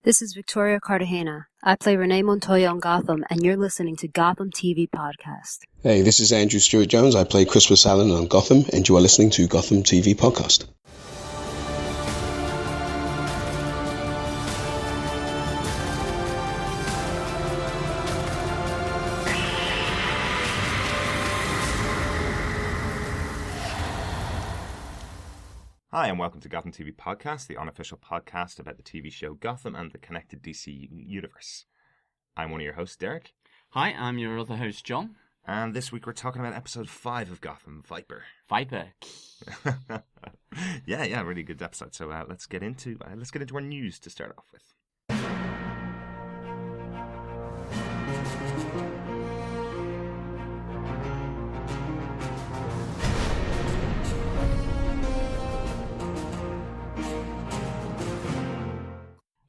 This is Victoria Cartagena. I play Renee Montoya on Gotham, and you're listening to Gotham TV Podcast. Hey, this is Andrew Stewart-Jones. I play Christopher Allen on Gotham, and you are listening to Gotham TV Podcast. Hi, and welcome to Gotham TV Podcast, the unofficial podcast about the TV show Gotham and the connected DC universe. I'm one of your hosts, Derek. Hi, I'm your other host, John. And this week we're talking about episode 5 of Gotham, Viper. Yeah, really good episode. So let's get into our news to start off with.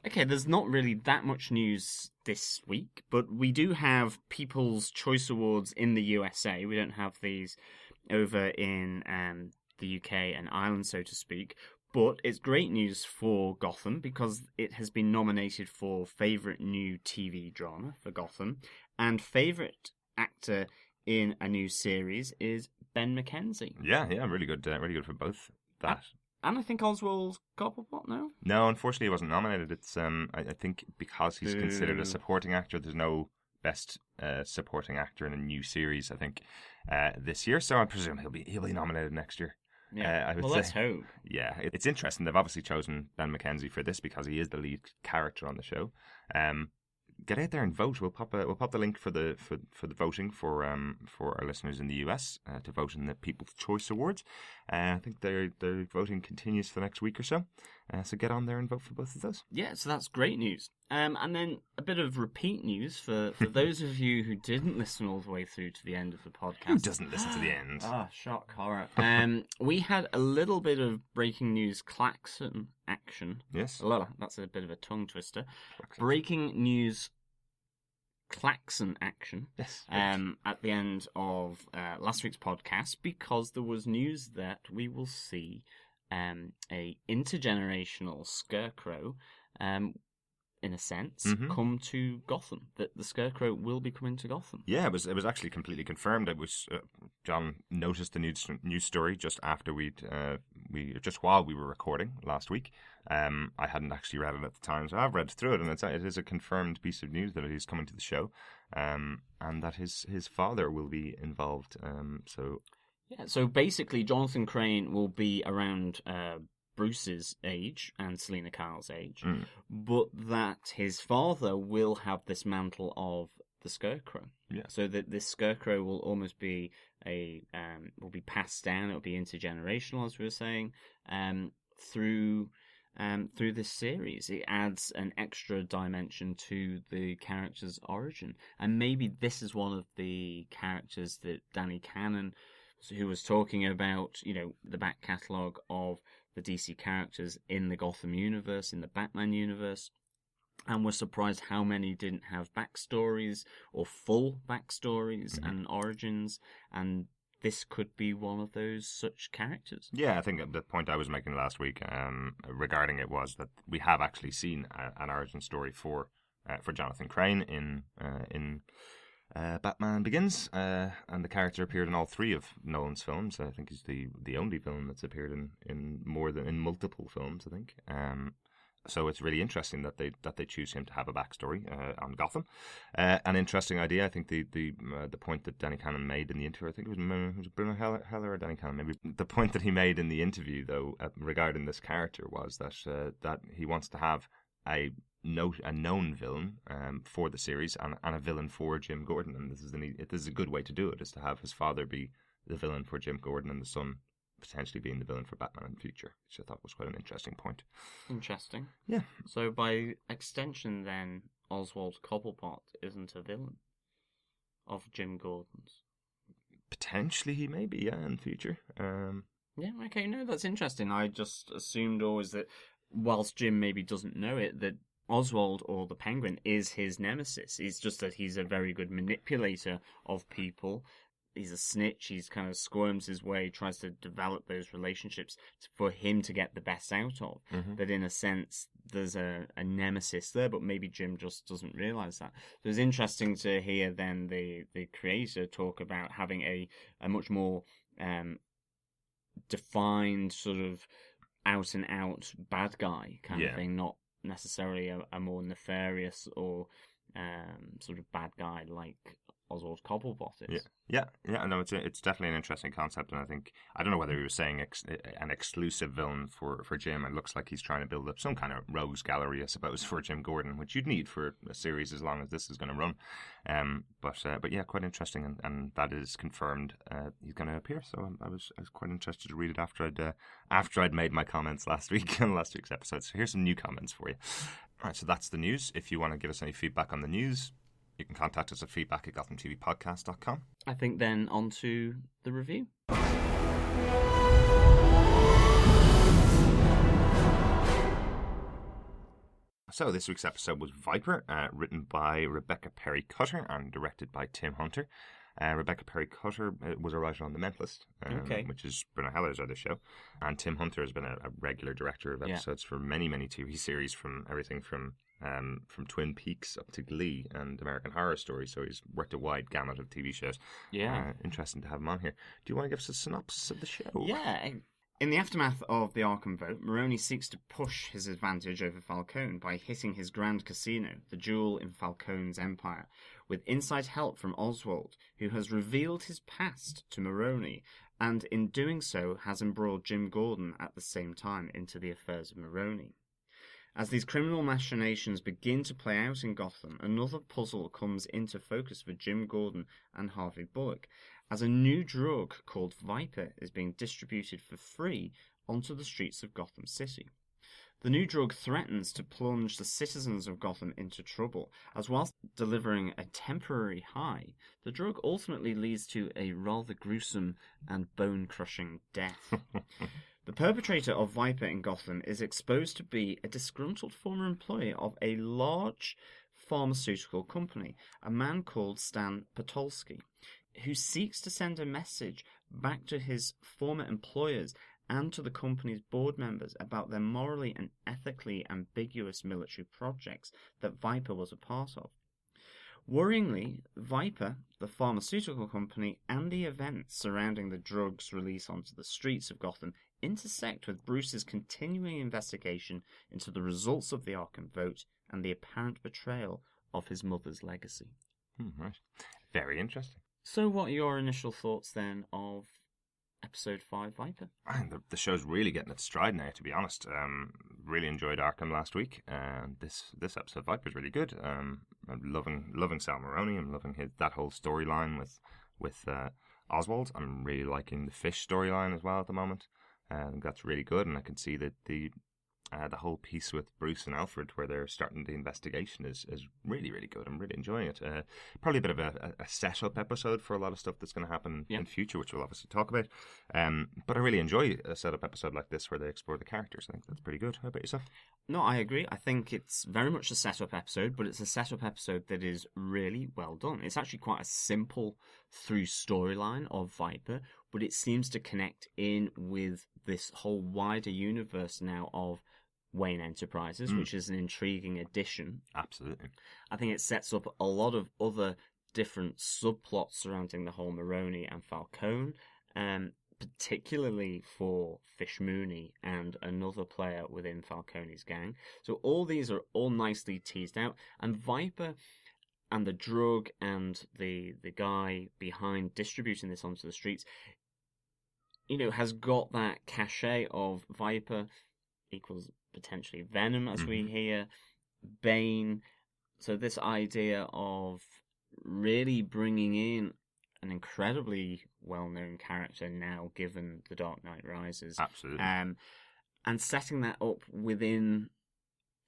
Okay, there's not really that much news this week, but we do have People's Choice Awards in the USA. We don't have these over in the UK and Ireland, so to speak. But it's great news for Gotham because it has been nominated for Favourite New TV Drama for Gotham. And Favourite Actor in a New Series is Ben McKenzie. Yeah, really good for both that. And I think Oswald Cobblepot, no? No, unfortunately he wasn't nominated. It's I think because he's considered a supporting actor, there's no best supporting actor in a new series, I think, this year. So I presume he'll be nominated next year. Yeah, I would say. Let's hope. Yeah, it's interesting. They've obviously chosen Ben McKenzie for this because he is the lead character on the show. Get out there and vote. We'll pop the link for the voting for our listeners in the US to vote in the People's Choice Awards. I think their voting continues for the next week or so. So get on there and vote for both of those. Yeah, so that's great news. And then a bit of repeat news for those of you who didn't listen all the way through to the end of the podcast. Who doesn't listen to the end? Shock horror. We had a little bit of breaking news klaxon action. Yes. That's a bit of a tongue twister. Breaking news klaxon action. Yes. At the end of last week's podcast, because there was news that we will see a intergenerational scarecrow, in a sense, come to Gotham. That the scarecrow will be coming to Gotham. Yeah, it was actually completely confirmed. It was John noticed the news story just after just while we were recording last week. I hadn't actually read it at the time, so I've read through it, and it is a confirmed piece of news that he's coming to the show, and that his father will be involved. So basically, Jonathan Crane will be around Bruce's age and Selena Kyle's age, but that his father will have this mantle of the Scarecrow. Yeah. So that this Scarecrow will almost be will be passed down. It will be intergenerational, as we were saying, through this series. It adds an extra dimension to the character's origin, and maybe this is one of the characters that Danny Cannon, who was talking about, the back catalogue of the DC characters in the Gotham universe, in the Batman universe, and we're surprised how many didn't have backstories or full backstories and origins, and this could be one of those such characters. Yeah, I think the point I was making last week regarding it was that we have actually seen an origin story for Jonathan Crane in Batman Begins, and the character appeared in all 3 of Nolan's films. I think he's the only villain that's appeared in multiple films, I think. So it's really interesting that they choose him to have a backstory on Gotham. An interesting idea. I think the point that Danny Cannon made in the interview, I think it was Bruno Heller or Danny Cannon, maybe. The point that he made in the interview, though, regarding this character was that he wants to have a known villain for the series and a villain for Jim Gordon, and this is a good way to do it, is to have his father be the villain for Jim Gordon and the son potentially being the villain for Batman in the future, which I thought was quite an interesting point. Interesting. Yeah. So by extension, then, Oswald Cobblepot isn't a villain of Jim Gordon's. Potentially he may be, in the future. Yeah, okay, no, that's interesting. I just assumed always that whilst Jim maybe doesn't know it, that Oswald, or the Penguin, is his nemesis. It's just that he's a very good manipulator of people. he's a snitch. He's kind of squirms his way, tries to develop those relationships for him to get the best out of. Mm-hmm. But in a sense, there's a nemesis there, but maybe Jim just doesn't realize that. So it's interesting to hear then the creator talk about having a much more defined sort of out and out bad guy kind of thing, not necessarily a more nefarious or sort of bad guy like Oswald Cobblepot is. Yeah. No, it's definitely an interesting concept, and I don't know whether he was saying an exclusive villain for Jim. It looks like he's trying to build up some kind of rogues gallery, I suppose, for Jim Gordon, which you'd need for a series as long as this is going to run. But yeah, quite interesting, and that is confirmed. He's going to appear. So I was quite interested to read it after I'd made my comments last week on last week's episode. So here's some new comments for you. All right, so that's the news. If you want to give us any feedback on the news, you can contact us at feedback@GothamTVPodcast.com. I think then on to the review. So this week's episode was Viper, written by Rebecca Perry Cutter and directed by Tim Hunter. Rebecca Perry Cutter was a writer on The Mentalist, which is Bruno Heller's other show. And Tim Hunter has been a regular director of episodes for many, many TV series, from everything from Twin Peaks up to Glee and American Horror Story. So he's worked a wide gamut of TV shows. Yeah. Interesting to have him on here. Do you want to give us a synopsis of the show? Yeah. In the aftermath of the Arkham vote, Maroni seeks to push his advantage over Falcone by hitting his grand casino, the jewel in Falcone's empire, with inside help from Oswald, who has revealed his past to Maroni, and in doing so has embroiled Jim Gordon at the same time into the affairs of Maroni. As these criminal machinations begin to play out in Gotham, another puzzle comes into focus for Jim Gordon and Harvey Bullock, as a new drug called Viper is being distributed for free onto the streets of Gotham City. The new drug threatens to plunge the citizens of Gotham into trouble, as whilst delivering a temporary high, the drug ultimately leads to a rather gruesome and bone-crushing death. The perpetrator of Viper in Gotham is exposed to be a disgruntled former employee of a large pharmaceutical company, a man called Stan Potolsky, who seeks to send a message back to his former employers and to the company's board members about their morally and ethically ambiguous military projects that Viper was a part of. Worryingly, Viper, the pharmaceutical company, and the events surrounding the drug's release onto the streets of Gotham intersect with Bruce's continuing investigation into the results of the Arkham vote and the apparent betrayal of his mother's legacy. Right. Very interesting. So what are your initial thoughts then of Episode 5 Viper? The show's really getting its stride now, to be honest. Really enjoyed Arkham last week, and this episode Viper's really good. I'm loving Sal Maroni. I'm loving that whole storyline with Oswald. I'm really liking the Fish storyline as well at the moment. I think that's really good, and I can see that the whole piece with Bruce and Alfred, where they're starting the investigation, is really, really good. I'm really enjoying it. Probably a bit of a setup episode for a lot of stuff that's going to happen in future, which we'll obviously talk about. But I really enjoy a setup episode like this where they explore the characters. I think that's pretty good. How about yourself? No, I agree. I think it's very much a setup episode, but it's a setup episode that is really well done. It's actually quite a simple through storyline of Viper, but it seems to connect in with this whole wider universe now of Wayne Enterprises, which is an intriguing addition. Absolutely. I think it sets up a lot of other different subplots surrounding the whole Maroni and Falcone, particularly for Fish Mooney and another player within Falcone's gang. So all these are all nicely teased out, and Viper and the drug and the guy behind distributing this onto the streets, has got that cachet of Viper equals potentially Venom, as we hear, Bane. So this idea of really bringing in an incredibly well-known character now, given The Dark Knight Rises. Absolutely. And setting that up within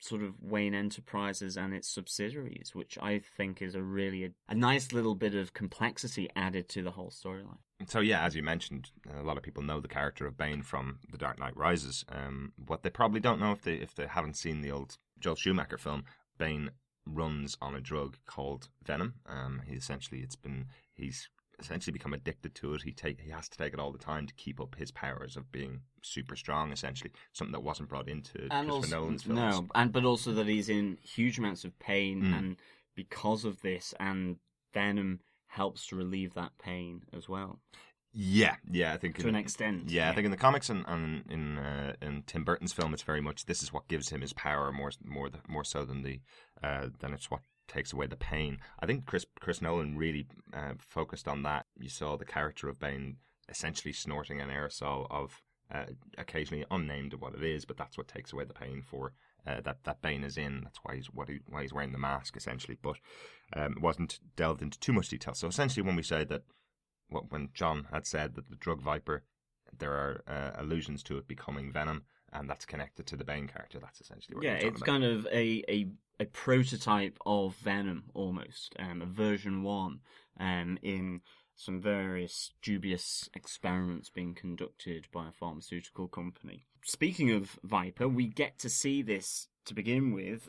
sort of Wayne Enterprises and its subsidiaries, which I think is a nice little bit of complexity added to the whole storyline. So yeah, as you mentioned, a lot of people know the character of Bane from The Dark Knight Rises. What they probably don't know if they haven't seen the old Joel Schumacher film, Bane runs on a drug called Venom. He's essentially become addicted to it. He has to take it all the time to keep up his powers of being super strong, essentially. Something that wasn't brought into Christopher Nolan's films. But also that he's in huge amounts of pain, and because of this, and Venom helps to relieve that pain as well. Yeah, I think to an extent. Yeah, I think in the comics and in Tim Burton's film, it's very much this is what gives him his power more so than it's what takes away the pain. I think Chris Nolan really focused on that. You saw the character of Bane essentially snorting an aerosol of occasionally unnamed what it is, but that's what takes away the pain for that Bane is in. That's why he's wearing the mask essentially. But it wasn't delved into too much detail. So essentially, when we say that, when John had said that the drug Viper, there are allusions to it becoming Venom, and that's connected to the Bane character. That's essentially what it's about. Kind of a prototype of Venom almost, a version 1, in some various dubious experiments being conducted by a pharmaceutical company. Speaking of Viper, we get to see this to begin with,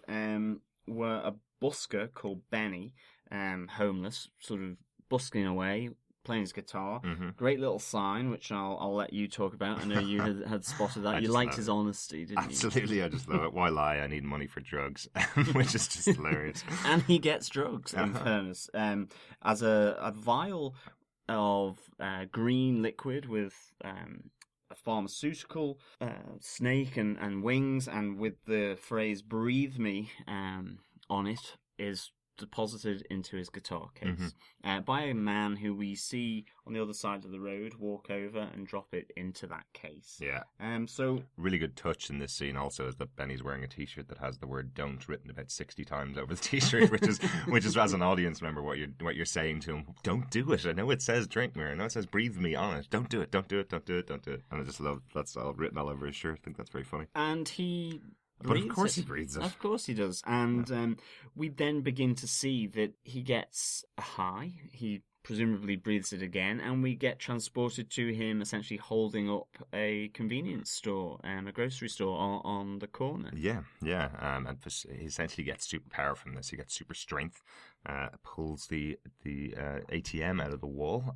where a busker called Benny, homeless, sort of busking away, playing his guitar. Great little sign, which I'll let you talk about. I know you had spotted that. You liked his honesty, didn't you? Absolutely, I just love it. Why lie? I need money for drugs, which is just hilarious. And he gets drugs, in fairness. As a vial of green liquid with a pharmaceutical snake and wings, and with the phrase "breathe me" on it, is deposited into his guitar case by a man who we see on the other side of the road walk over and drop it into that case. Yeah. So really good touch in this scene also is that Benny's wearing a T-shirt that has the word "don't" written about 60 times over the T-shirt, which is as an audience member what you're saying to him. Don't do it. I know it says "drink me." I know it says "breathe me" on it. Don't do it. Don't do it. Don't do it. Don't do it. And I just love that's all written all over his shirt. I think that's very funny. And he. But of course he breathes it. Of course he does. And we then begin to see that he gets a high. He presumably breathes it again, and we get transported to him essentially holding up a convenience store, a grocery store on the corner. Yeah. And he essentially gets superpower from this. He gets super strength, pulls the ATM out of the wall.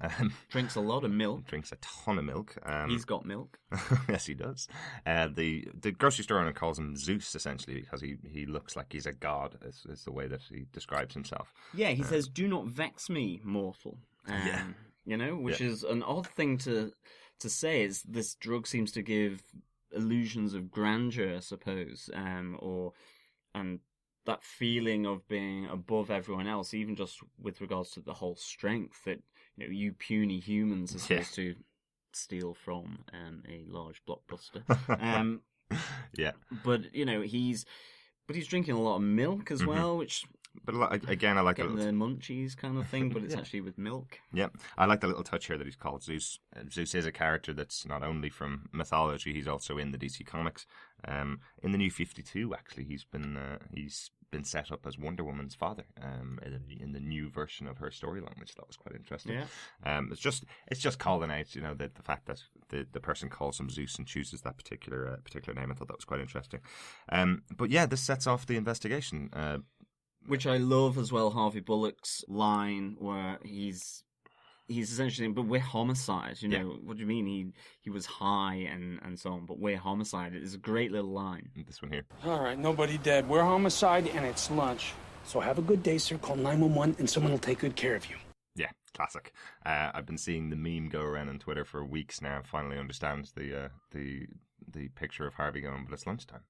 Drinks a lot of milk. Drinks a ton of milk. He's got milk. Yes, he does. The grocery store owner calls him Zeus, essentially, because he looks like he's a god, is the way that he describes himself. Yeah, he says, "Do not vex me, mortal." Which is an odd thing to say. Is this drug seems to give illusions of grandeur, I suppose, and that feeling of being above everyone else, even just with regards to the whole strength that you puny humans are supposed to steal from a large blockbuster. But he's drinking a lot of milk as well, which. But again, I like the munchies kind of thing, but it's actually with milk. Yeah, I like the little touch here that he's called Zeus. Zeus is a character that's not only from mythology; he's also in the DC comics. In the New 52, actually, he's been set up as Wonder Woman's father in the new version of her storyline, which I thought was quite interesting. Yeah. It's just calling out, the fact that the person calls him Zeus and chooses that particular name. I thought that was quite interesting. But yeah, this sets off the investigation. Which I love as well, Harvey Bullock's line where he's essentially saying, but we're homicide, what do you mean he was high and so on, but we're homicide. It's a great little line. This one here. All right, nobody dead. We're homicide and it's lunch. So have a good day, sir. Call 911 and someone will take good care of you. Yeah, classic. I've been seeing the meme go around on Twitter for weeks now. I finally understand the picture of Harvey going, but it's lunchtime.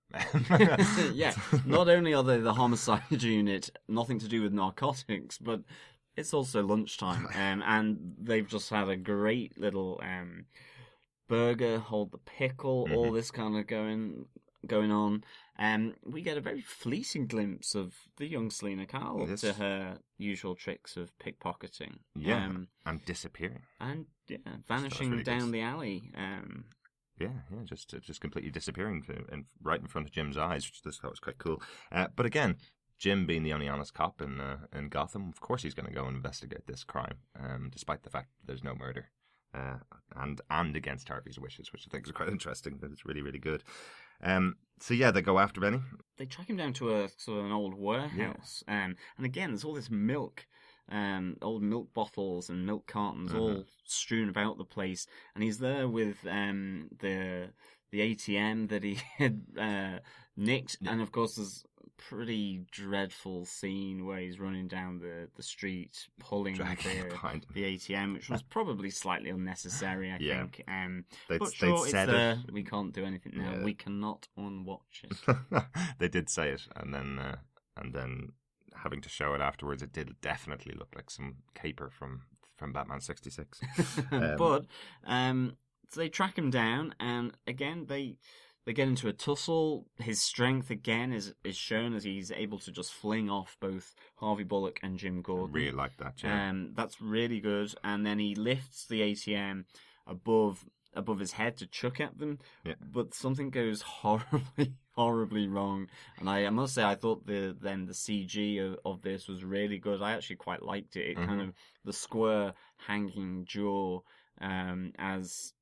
Yeah, not only are they the homicide unit, nothing to do with narcotics, but it's also lunchtime. And they've just had a great little burger, hold the pickle, all this kind of going on. We get a very fleeting glimpse of the young Selena Kyle up to her usual tricks of pickpocketing. Yeah, and disappearing. And vanishing really down the alley. Just completely disappearing right in front of Jim's eyes, which I thought was quite cool. But again, Jim being the only honest cop in Gotham, of course he's going to go and investigate this crime, despite the fact that there's no murder. And against Harvey's wishes, which I think is quite interesting. That it's really, really good. So yeah, they go after Benny. They track him down to a sort of an old warehouse, and again, there's all this milk old milk bottles and milk cartons all strewn about the place, and he's there with the ATM that he had nicked, and of course there's a pretty dreadful scene where he's running down the street pulling the ATM, which was probably slightly unnecessary, I think. But sure, it's there. We can't do anything now. Yeah. We cannot unwatch it. They did say it, and then having to show it afterwards, it did definitely look like some caper from Batman 66. But so they track him down, and again they get into a tussle. His strength again is shown as he's able to just fling off both Harvey Bullock and Jim Gordon. Really like that, yeah. That's really good. And then he lifts the ATM above his head to chuck at them, but something goes horribly wrong. And I must say, I thought the CG of this was really good. I actually quite liked it. It kind of, the square hanging jaw, as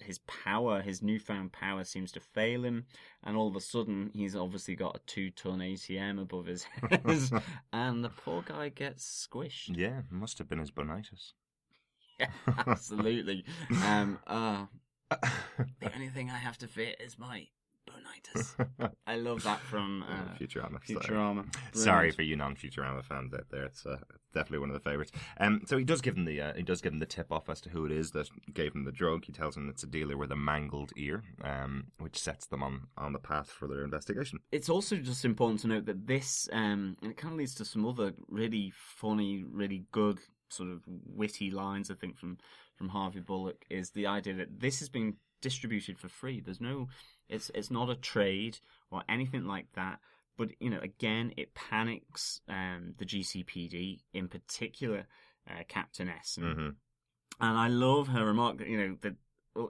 his newfound power seems to fail him, and all of a sudden he's obviously got a 2-ton ATM above his head, and the poor guy gets squished. Yeah, it must have been his bonitis. Yeah, absolutely. The only thing I have to fear is my bonitis. I love that from Futurama. Sorry for you non-Futurama fans out there. It's definitely one of the favourites. So he does give him the tip off as to who it is that gave him the drug. He tells him it's a dealer with a mangled ear, which sets them on the path for their investigation. It's also just important to note that this, and it kind of leads to some other really funny, really good sort of witty lines, I think, from Harvey Bullock, is the idea that this has been distributed for free. There's no, it's not a trade or anything like that. But again, it panics the GCPD, in particular Captain S. And I love her remark that that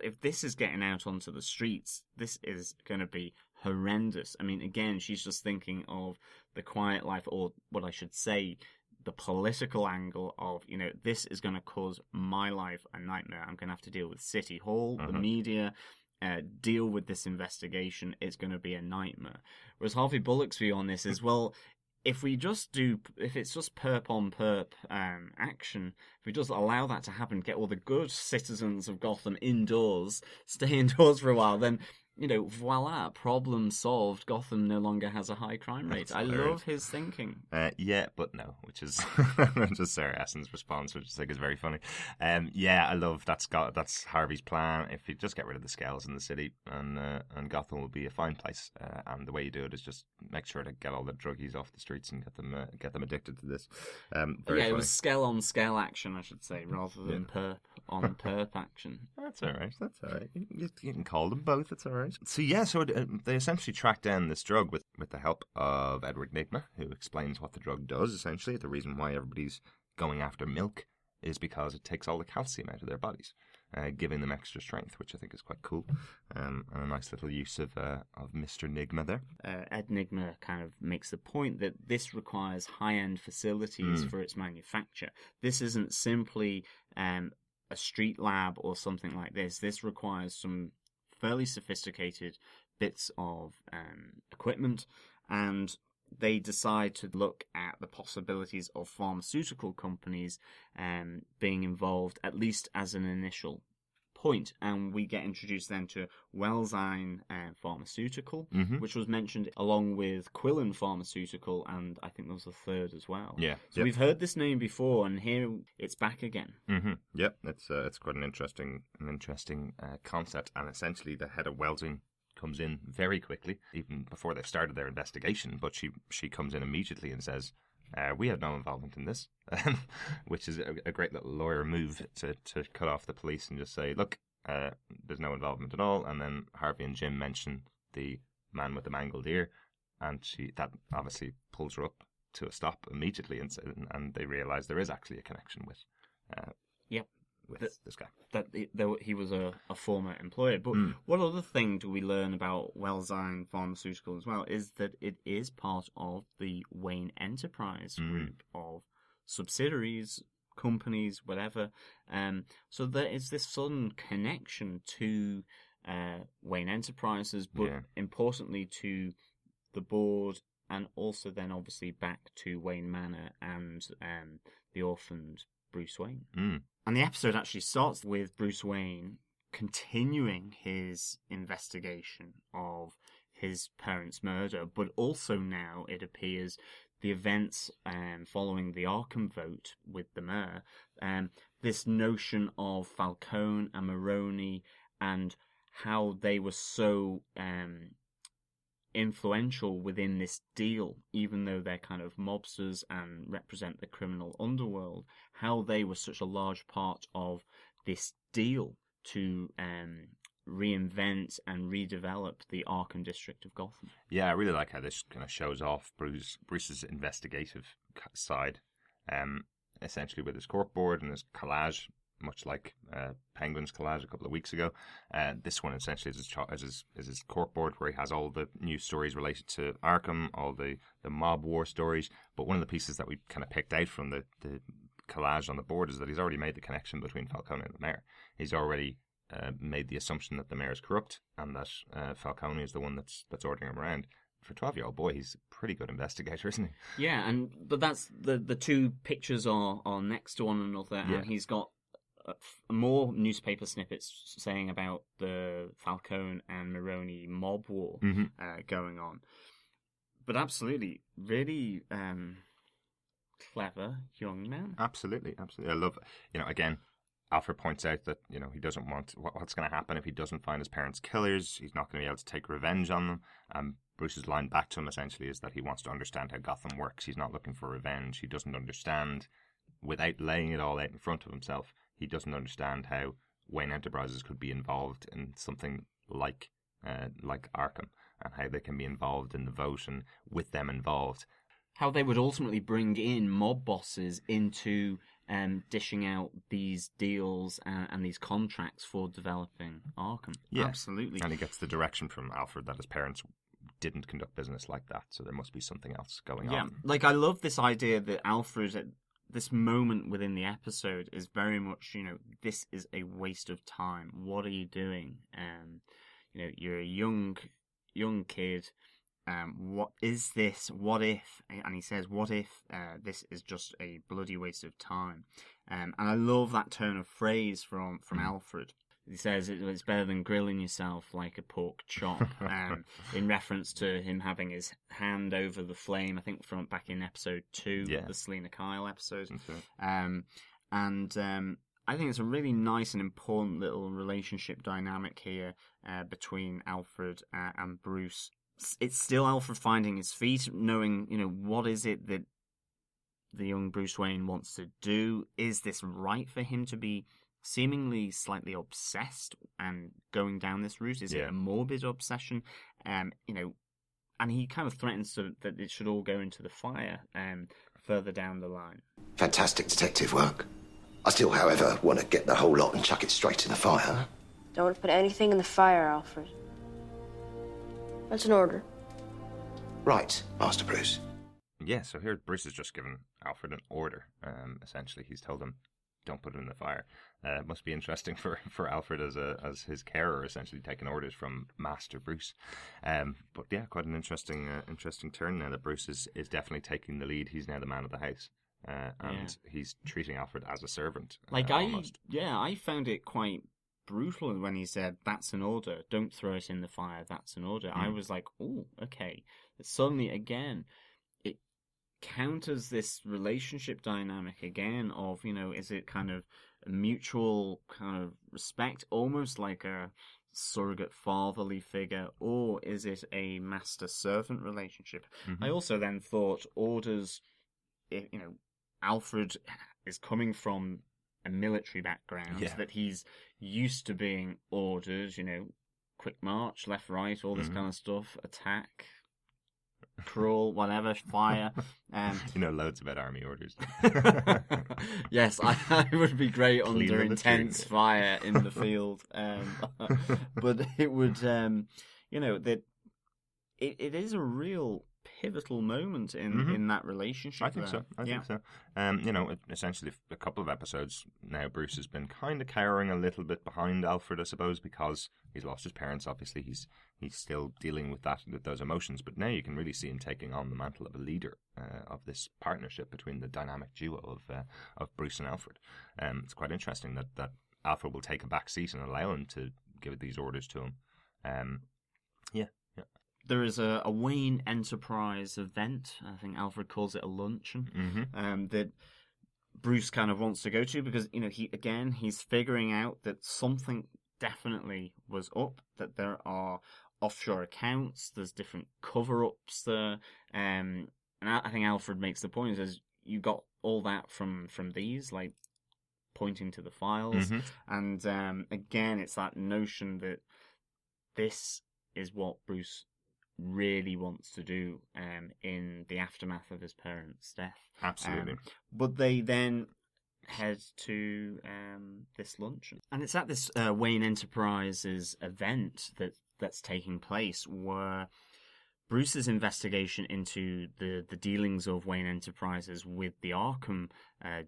if this is getting out onto the streets, this is going to be horrendous. I mean, again, she's just thinking of the quiet life, or what I should say, the political angle of, this is going to cause my life a nightmare. I'm going to have to deal with City Hall, the media, deal with this investigation. It's going to be a nightmare. Whereas Harvey Bullock's view on this is, well, if it's just perp on perp action, if we just allow that to happen, get all the good citizens of Gotham indoors, stay indoors for a while, then voila, problem solved. Gotham no longer has a high crime rate. I love his thinking. Yeah, but no, which is just Sarah Essen's response, which I think is very funny. I love that's Harvey's plan. If you just get rid of the scales in the city, and Gotham will be a fine place. And the way you do it is just make sure to get all the druggies off the streets and get them addicted to this. It was scale on scale action, I should say, rather than perp on perp action. That's all right. You can call them both. It's all right. So they essentially track down this drug with the help of Edward Nygma, who explains what the drug does. Essentially, the reason why everybody's going after milk is because it takes all the calcium out of their bodies, giving them extra strength, which I think is quite cool, and a nice little use of Mr. Nygma there. Ed Nygma kind of makes the point that this requires high-end facilities for its manufacture. This isn't simply a street lab or something like this. This requires some fairly sophisticated bits of equipment, and they decide to look at the possibilities of pharmaceutical companies being involved, at least as an initial point. And we get introduced then to Wellsine Pharmaceutical, which was mentioned along with Quillen Pharmaceutical, and I think there was a third as well. Yeah. So we've heard this name before, and here it's back again. Yep, it's quite an interesting concept, and essentially the head of Wellsine comes in very quickly, even before they've started their investigation, but she comes in immediately and says, we have no involvement in this, which is a great little lawyer move to cut off the police and just say, look, there's no involvement at all. And then Harvey and Jim mention the man with the mangled ear, and that obviously pulls her up to a stop immediately, and they realise there is actually a connection with this guy. That he was a former employee. But what other thing do we learn about Wellsine Pharmaceutical as well is that it is part of the Wayne Enterprise group of subsidiaries, companies, whatever. So there is this sudden connection to Wayne Enterprises, but importantly to the board and also then obviously back to Wayne Manor and the orphaned Bruce Wayne. And the episode actually starts with Bruce Wayne continuing his investigation of his parents' murder, but also now it appears the events following the Arkham vote with the mayor, this notion of Falcone and Maroni and how they were so influential within this deal, even though they're kind of mobsters and represent the criminal underworld, how they were such a large part of this deal to reinvent and redevelop the Arkham district of Gotham. Yeah, I really like how this kind of shows off Bruce's investigative side, essentially with his corkboard and his collage, much like Penguin's collage a couple of weeks ago. This one essentially is his corkboard, where he has all the news stories related to Arkham, all the mob war stories. But one of the pieces that we kind of picked out from the collage on the board is that he's already made the connection between Falcone and the mayor. He's already made the assumption that the mayor is corrupt and that Falcone is the one that's ordering him around. For a 12-year-old boy, he's a pretty good investigator, isn't he? Yeah, but that's the two pictures are next to one another, and he's got more newspaper snippets saying about the Falcone and Maroni mob war going on. But absolutely, really clever young man. Absolutely. I love, again, Alfred points out that, he doesn't want, what's going to happen if he doesn't find his parents' killers. He's not going to be able to take revenge on them. Bruce's line back to him essentially is that he wants to understand how Gotham works. He's not looking for revenge. He doesn't understand, without laying it all out in front of himself, he doesn't understand how Wayne Enterprises could be involved in something like Arkham, and how they can be involved in the vote and with them involved. How they would ultimately bring in mob bosses into dishing out these deals and these contracts for developing Arkham. Yeah. Absolutely. And he gets the direction from Alfred that his parents didn't conduct business like that, so there must be something else going on. Yeah, I love this idea that Alfred, at this moment within the episode, is very much, this is a waste of time. What are you doing? You're a young kid. What is this? What if? And he says, what if this is just a bloody waste of time? And I love that turn of phrase from Alfred. He says it's better than grilling yourself like a pork chop, in reference to him having his hand over the flame, I think from back in episode 2, the Selena Kyle episode. Okay. I think it's a really nice and important little relationship dynamic here between Alfred and Bruce. It's still Alfred finding his feet, knowing, what is it that the young Bruce Wayne wants to do? Is this right for him to be seemingly slightly obsessed and going down this route? Is it a morbid obsession? And he kind of threatens that it should all go into the fire further down the line. Fantastic detective work. I still, however, want to get the whole lot and chuck it straight in the fire. Don't put anything in the fire, Alfred. That's an order. Right, Master Bruce. Yeah, so here Bruce has just given Alfred an order. Essentially, he's told him, don't put it in the fire. It must be interesting for Alfred as his carer, essentially taking orders from Master Bruce. But yeah, quite an interesting turn now that Bruce is definitely taking the lead. He's now the man of the house. And he's treating Alfred as a servant. Almost. I found it quite brutal when he said, that's an order, don't throw it in the fire, that's an order. I was like, oh, okay. But suddenly, again, it counters this relationship dynamic again of, is it kind of a mutual kind of respect, almost like a surrogate fatherly figure, or is it a master-servant relationship? I also then thought orders, Alfred is coming from a military background, that he's used to being ordered, quick march, left, right, all this kind of stuff, attack, crawl, whatever, fire. Loads about army orders. Yes, I would be great under intense fire in the field. But it would, that it is a real pivotal moment in that relationship. I think so. I think so. Essentially, a couple of episodes now, Bruce has been kind of cowering a little bit behind Alfred, I suppose, because he's lost his parents. Obviously, he's still dealing with those emotions. But now you can really see him taking on the mantle of a leader of this partnership between the dynamic duo of Bruce and Alfred. It's quite interesting that Alfred will take a back seat and allow him to give these orders to him. There is a Wayne Enterprise event. I think Alfred calls it a luncheon, that Bruce kind of wants to go to because, he's figuring out that something definitely was up, that there are offshore accounts, there's different cover-ups there, and I think Alfred makes the point, says, you got all that from these, like, pointing to the files, and again, it's that notion that this is what Bruce really wants to do in the aftermath of his parents' death. Absolutely. But they then head to this luncheon. And it's at this Wayne Enterprises event that's taking place where Bruce's investigation into the dealings of Wayne Enterprises with the Arkham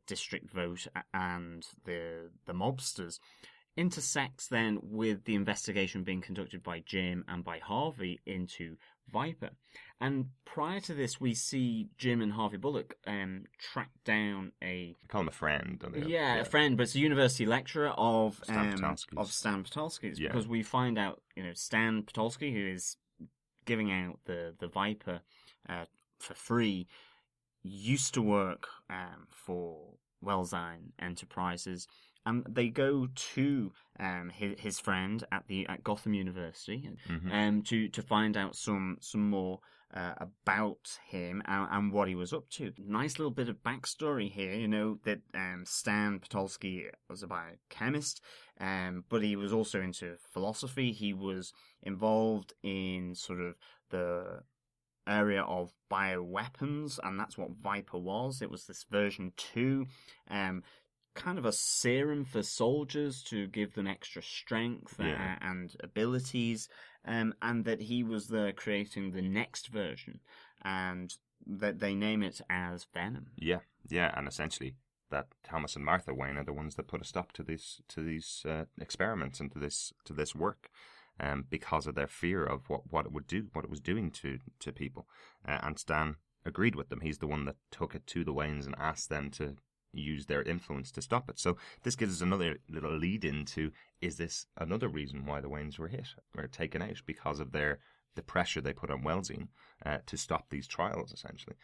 district vote and the mobsters intersects then with the investigation being conducted by Jim and by Harvey into Viper. And prior to this, we see Jim and Harvey Bullock track down I call him a friend, don't they? Yeah, a friend, but it's a university lecturer of Stan Potolsky's, because we find out, Stan Potolsky, who is giving out the Viper for free, used to work for Wellsine Enterprises. They go to his friend at Gotham University to find out some more about him and what he was up to. Nice little bit of backstory here, that Stan Potolsky was a biochemist, but he was also into philosophy. He was involved in sort of the area of bioweapons, and that's what Viper was. It was this version 2, kind of a serum for soldiers to give them extra strength and abilities, and that he was there creating the next version, and that they name it as Venom. Yeah, and essentially that Thomas and Martha Wayne are the ones that put a stop to these experiments and to this work, because of their fear of what it would do, what it was doing to people, and Stan agreed with them. He's the one that took it to the Waynes and asked them to use their influence to stop it. So this gives us another little lead into, is this another reason why the Waynes were hit or taken out, because of the pressure they put on Wellsine to stop these trials, essentially.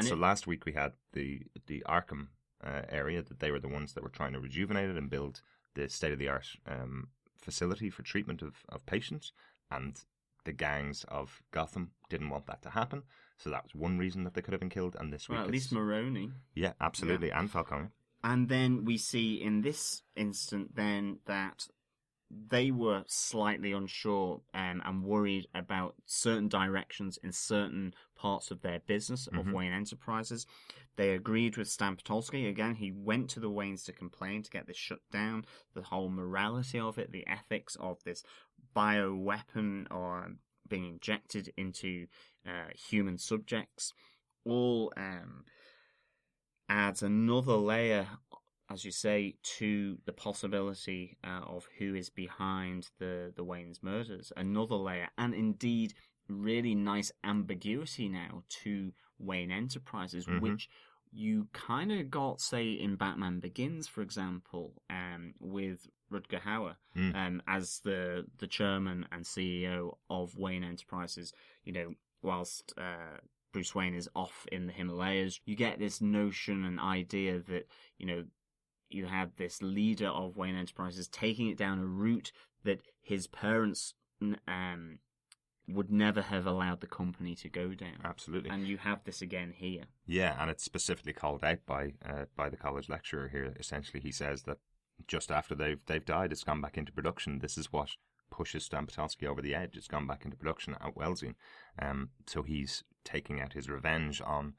So last week we had the Arkham area, that they were the ones that were trying to rejuvenate it and build the state-of-the-art facility for treatment of patients, and the gangs of Gotham didn't want that to happen. So that was one reason that they could have been killed. And this week, at least Maroney. Yeah, absolutely, and Falcone. And then we see in this instant then that they were slightly unsure and worried about certain directions in certain parts of their business of Wayne Enterprises. They agreed with Stan Potolsky. Again, he went to the Waynes to complain, to get this shut down. The whole morality of it, the ethics of this bioweapon or being injected into human subjects, all adds another layer, as you say, to the possibility of who is behind the Waynes murders. Another layer, and indeed really nice ambiguity now to Wayne Enterprises, which you kind of got, say, in Batman Begins, for example, with Rutger Hauer as the chairman and CEO of Wayne Enterprises. Whilst Bruce Wayne is off in the Himalayas, you get this notion and idea that, you have this leader of Wayne Enterprises taking it down a route that his parents would never have allowed the company to go down. Absolutely. And you have this again here. Yeah, and it's specifically called out by the college lecturer here. Essentially, he says that just after they've died, it's gone back into production. This is what pushes Stan Potolsky over the edge. It's gone back into production at Wellsine. So he's taking out his revenge on,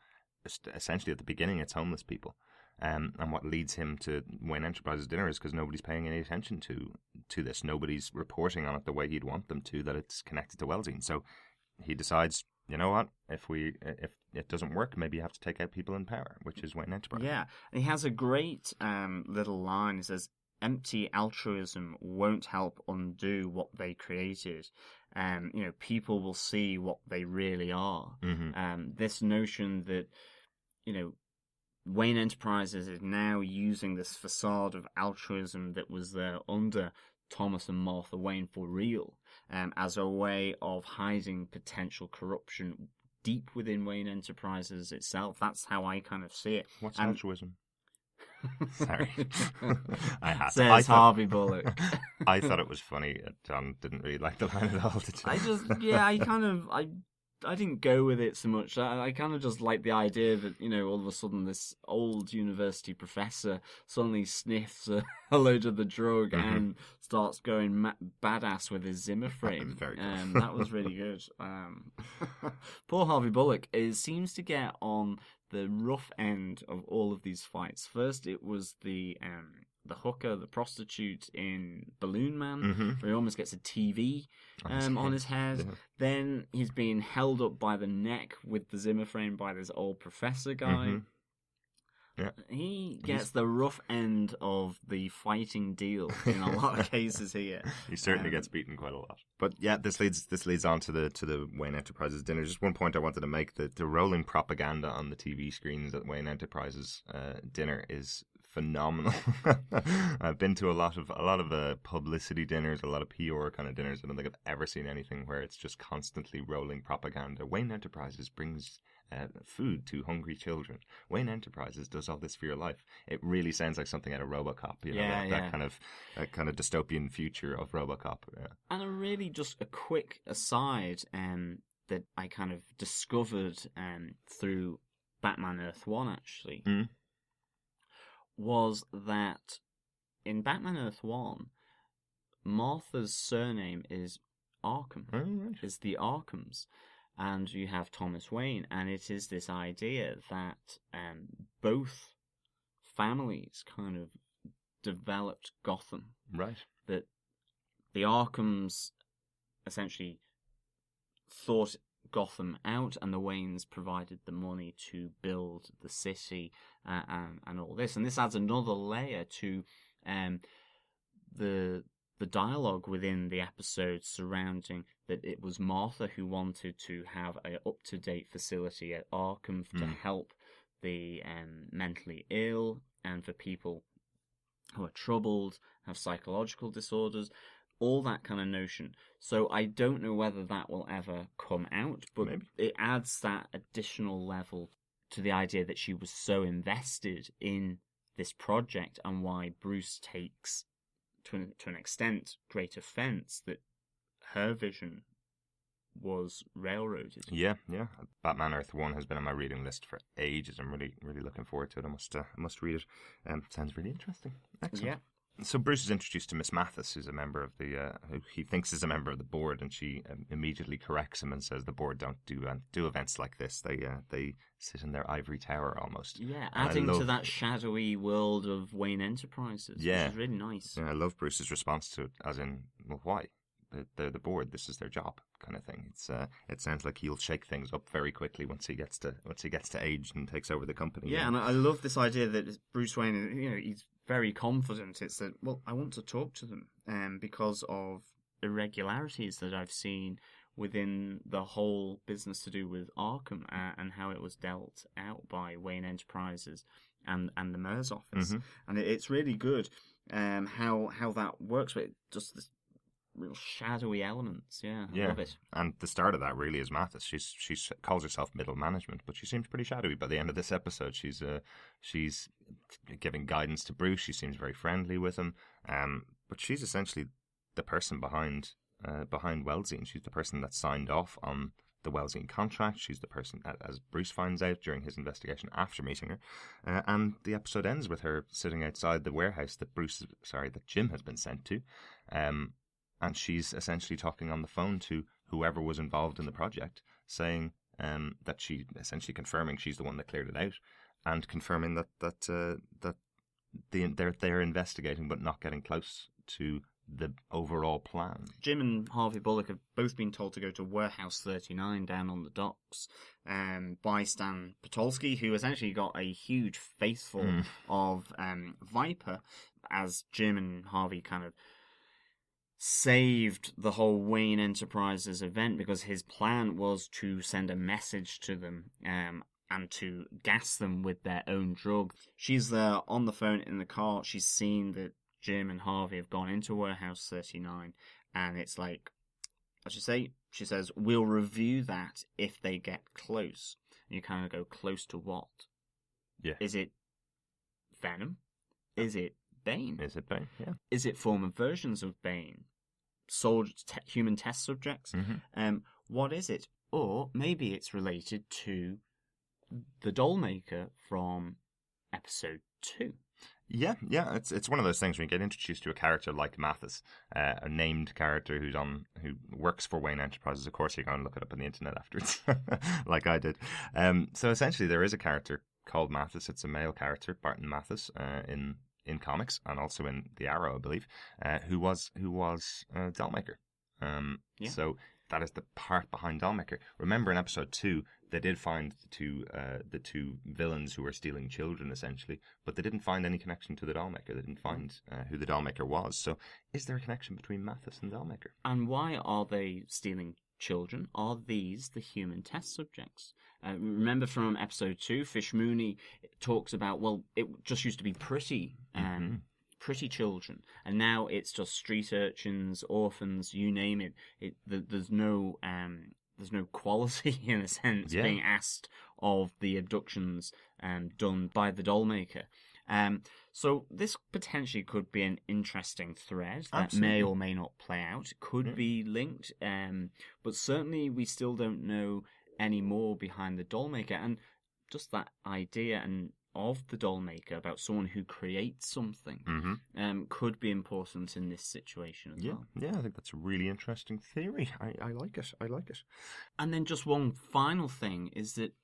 essentially at the beginning, it's homeless people. And what leads him to Wayne Enterprises dinner is because nobody's paying any attention to this. Nobody's reporting on it the way he'd want them to, that it's connected to Wellsine. So he decides, you know what? If it doesn't work, maybe you have to take out people in power, which is Wayne Enterprise. Yeah, and he has a great little line. He says, "Empty altruism won't help undo what they created. People will see what they really are." This notion that, Wayne Enterprises is now using this facade of altruism that was there under Thomas and Martha Wayne for real, as a way of hiding potential corruption deep within Wayne Enterprises itself. That's how I kind of see it. What's altruism? Sorry. Says Harvey Bullock. I thought it was funny. John didn't really like the line at all, did you? I didn't go with it so much. I kind of just like the idea that, all of a sudden this old university professor suddenly sniffs a load of the drug and starts going badass with his Zimmer frame. That was very good. That was really good. Poor Harvey Bullock seems to get on the rough end of all of these fights. First, it was the hooker, the prostitute in Balloon Man, where he almost gets a TV on his head. Yeah. Then he's being held up by the neck with the Zimmer frame by this old professor guy. Yeah. He gets the rough end of the fighting deal in a lot of cases here. He certainly gets beaten quite a lot. But yeah, this leads on to the Wayne Enterprises dinner. Just one point I wanted to make: the rolling propaganda on the TV screens at Wayne Enterprises dinner is phenomenal. I've been to a lot of publicity dinners, a lot of PR kind of dinners. I don't think I've ever seen anything where it's just constantly rolling propaganda. Wayne Enterprises brings food to hungry children. Wayne Enterprises does all this for your life. It really sounds like something out of RoboCop. That kind of dystopian future of RoboCop. Yeah. And really just a quick aside that I kind of discovered through Batman Earth 1 actually. Was that in Batman Earth 1, Martha's surname is Arkham. Oh, right. It's the Arkhams. And you have Thomas Wayne, and it is this idea that both families kind of developed Gotham. Right. That the Arkhams essentially thought Gotham out, and the Waynes provided the money to build the city and all this. And this adds another layer to the dialogue within the episode surrounding that it was Martha who wanted to have an up-to-date facility at Arkham to help the mentally ill and for people who are troubled, have psychological disorders, all that kind of notion. So I don't know whether that will ever come out, but maybe. It adds that additional level to the idea that she was so invested in this project and why Bruce takes, to an extent, great offence that her vision was railroaded. Yeah. Batman Earth 1 has been on my reading list for ages. I'm really, really looking forward to it. I must read it. Sounds really interesting. Excellent. Yeah. So Bruce is introduced to Miss Mathis, who's a member of who he thinks is a member of the board, and she immediately corrects him and says the board don't do events like this. They sit in their ivory tower almost. Yeah, adding to that shadowy world of Wayne Enterprises, which is really nice. Yeah, I love Bruce's response to it, as in, well, why? They're the board. This is their job, kind of thing. It sounds like he'll shake things up very quickly once he gets to age and takes over the company. Yeah, and I love this idea that Bruce Wayne, he's very confident. It's that, well, I want to talk to them because of irregularities that I've seen within the whole business to do with Arkham and how it was dealt out by Wayne Enterprises and the mayor's office. And it's really good how that works, but just this real shadowy elements. I love it. And the start of that really is Mathis. She calls herself middle management, but she seems pretty shadowy by the end of this episode. She's giving guidance to Bruce. She seems very friendly with him, but she's essentially the person behind Wellsine. She's the person that signed off on the Wellsine contract. She's the person that, as Bruce finds out during his investigation after meeting her, and the episode ends with her sitting outside the warehouse that Jim has been sent to. And she's essentially talking on the phone to whoever was involved in the project, saying that she essentially confirming she's the one that cleared it out, and confirming that they're investigating but not getting close to the overall plan. Jim and Harvey Bullock have both been told to go to Warehouse 39 down on the docks by Stan Potolsky, who has actually got a huge faithful of Viper, as Jim and Harvey kind of saved the whole Wayne Enterprises event, because his plan was to send a message to them and to gas them with their own drug. She's there on the phone in the car. She's seen that Jim and Harvey have gone into Warehouse 39, and it's like, as you say, she says, we'll review that if they get close. And you kind of go, close to what? Yeah. Is it Venom? Is it Bane? Is it Bane? Yeah. Is it former versions of Bane? Human test subjects? What is it? Or maybe it's related to the Dollmaker from episode 2. Yeah, it's one of those things when you get introduced to a character like Mathis, a named character who works for Wayne Enterprises. Of course, you're going to look it up on the internet afterwards, like I did. So essentially, there is a character called Mathis. It's a male character, Barton Mathis, in comics and also in the Arrow, I believe, who was Dollmaker. So that is the part behind Dollmaker. Remember, in episode 2, they did find the two villains who were stealing children, essentially, but they didn't find any connection to the Dollmaker. They didn't find who the Dollmaker was. So, is there a connection between Mathis and Dollmaker? And why are they stealing children? Are these the human test subjects? Remember from episode 2, Fish Mooney talks about, well, it just used to be pretty children, and now it's just street urchins, orphans, you name it. There's no quality, in a sense, being asked of the abductions done by the Dollmaker. So this potentially could be an interesting thread that may or may not play out. It could be linked, but certainly we still don't know any more behind the Dollmaker, and just that idea of the Dollmaker about someone who creates something could be important in this situation as well. Yeah, I think that's a really interesting theory. I like it. And then just one final thing is that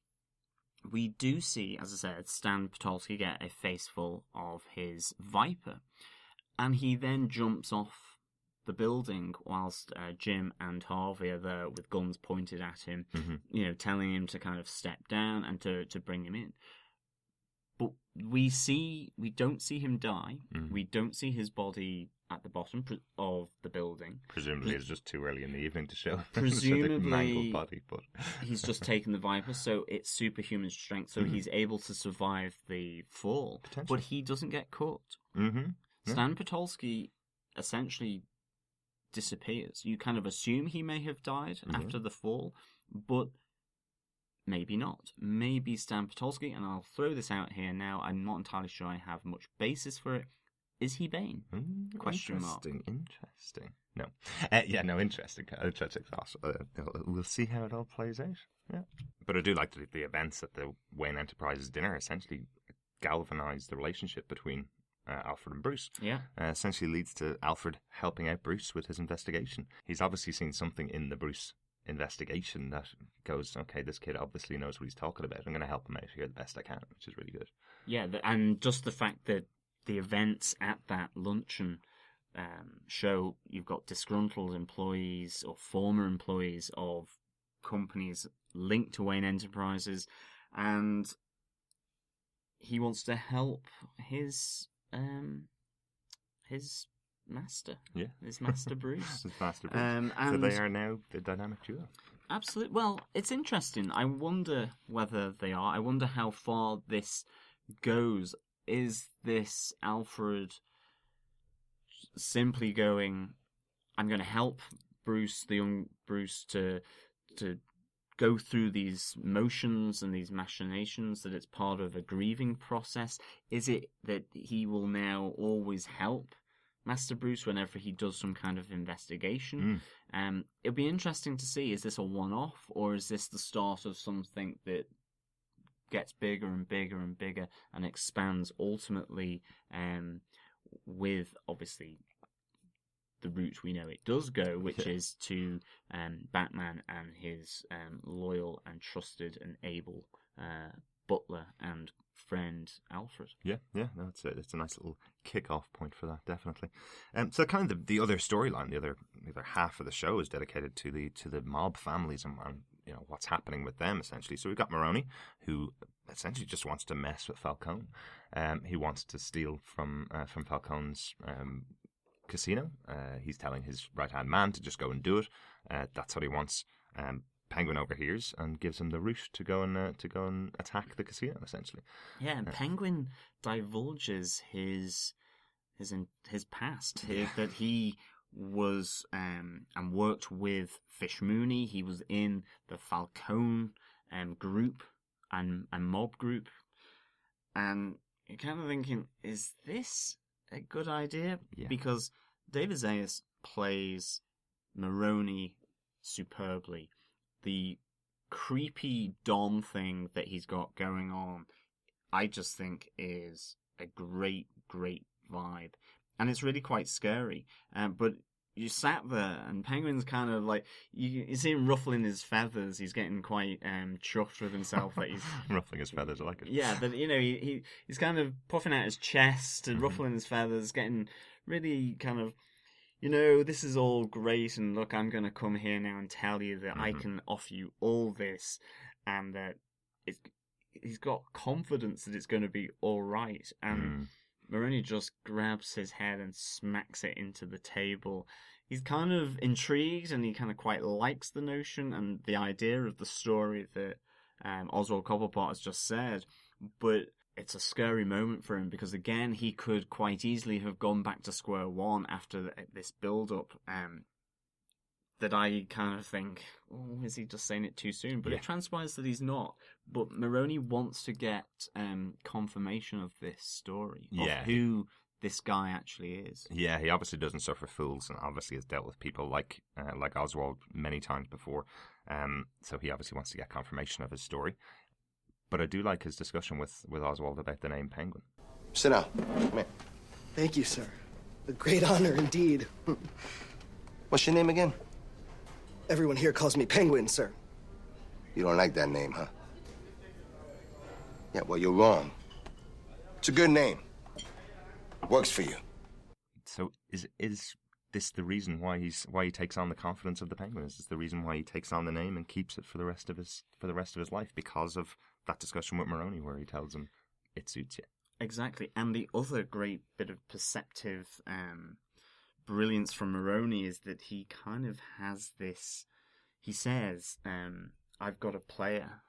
we do see, as I said, Stan Potolsky get a faceful of his Viper, and he then jumps off the building whilst Jim and Harvey are there with guns pointed at him, telling him to kind of step down and to bring him in. But we don't see him die. We don't see his body at the bottom of the building. Presumably, it's just too early in the evening to show. Presumably, mangled body, but he's just taken the Viper, so it's superhuman strength, so he's able to survive the fall. But he doesn't get caught. Stan Potolsky essentially disappears. You kind of assume he may have died after the fall, but maybe not. Maybe Stan Potolsky, and I'll throw this out here now, I'm not entirely sure I have much basis for it. Is he Bane? Question mark. Interesting. No. Interesting thought. We'll see how it all plays out. Yeah. But I do like the events at the Wayne Enterprises dinner essentially galvanised the relationship between Alfred and Bruce. Yeah. Essentially leads to Alfred helping out Bruce with his investigation. He's obviously seen something in the Bruce investigation that goes, okay, this kid obviously knows what he's talking about. I'm going to help him out here the best I can, which is really good. Yeah, and just the fact that the events at that luncheon show you've got disgruntled employees or former employees of companies linked to Wayne Enterprises, and he wants to help his master. Yeah. His master Bruce. His master Bruce. So they are now the dynamic duo. Absolutely. Well, it's interesting. I wonder whether they are. I wonder how far this goes. Is this Alfred simply going, I'm going to help Bruce, the young Bruce, to go through these motions and these machinations, that it's part of a grieving process? Is it that he will now always help Master Bruce whenever he does some kind of investigation? It'll be interesting to see, is this a one-off, or is this the start of something that gets bigger and bigger and bigger and expands ultimately with, obviously, the route we know it does go, which is to Batman and his loyal and trusted and able butler and friend Alfred. Yeah, no, it's a nice little kick-off point for that, definitely. So kind of the other storyline, the other half of the show is dedicated to the mob families and what's happening with them, essentially. So we've got Maroni, who essentially just wants to mess with Falcone. He wants to steal from Falcone's casino. He's telling his right-hand man to just go and do it. That's what he wants. Penguin overhears and gives him the route to go and attack the casino, essentially. Yeah, and Penguin divulges his past, that he was and worked with Fish Mooney. He was in the Falcone group and mob group, and you're kind of thinking, is this a good idea? Yeah. Because David Zayas plays Maroni superbly. The creepy Dom thing that he's got going on, I just think is a great vibe. And it's really quite scary. But you sat there, and Penguin's kind of like, you see him ruffling his feathers. He's getting quite chuffed with himself that he's ruffling his feathers. I like it. Yeah, but he's kind of puffing out his chest and ruffling his feathers, getting really kind of, this is all great, and look, I'm going to come here now and tell you that I can offer you all this, and that he's got confidence that it's going to be all right. And Maroni just grabs his head and smacks it into the table. He's kind of intrigued, and he kind of quite likes the notion and the idea of the story that Oswald Cobblepot has just said, but it's a scary moment for him, because again, he could quite easily have gone back to square one after this build-up. That I kind of think, is he just saying it too soon? But it transpires that he's not. But Maroni wants to get confirmation of this story, of who this guy actually is. Yeah, he obviously doesn't suffer fools, and obviously has dealt with people like Oswald many times before. So he obviously wants to get confirmation of his story. But I do like his discussion with Oswald about the name Penguin. Sit down. Come here. Thank you, sir. A great honor indeed. What's your name again? Everyone here calls me Penguin, sir. You don't like that name, huh? Yeah, well, you're wrong. It's a good name. Works for you. So is this the reason why he takes on the confidence of the Penguin? Is this the reason why he takes on the name and keeps it for the rest of his life, because of that discussion with Maroni where he tells him it suits you? Exactly. And the other great bit of perceptive brilliance from Maroni is that he kind of has this. He says, "I've got a player."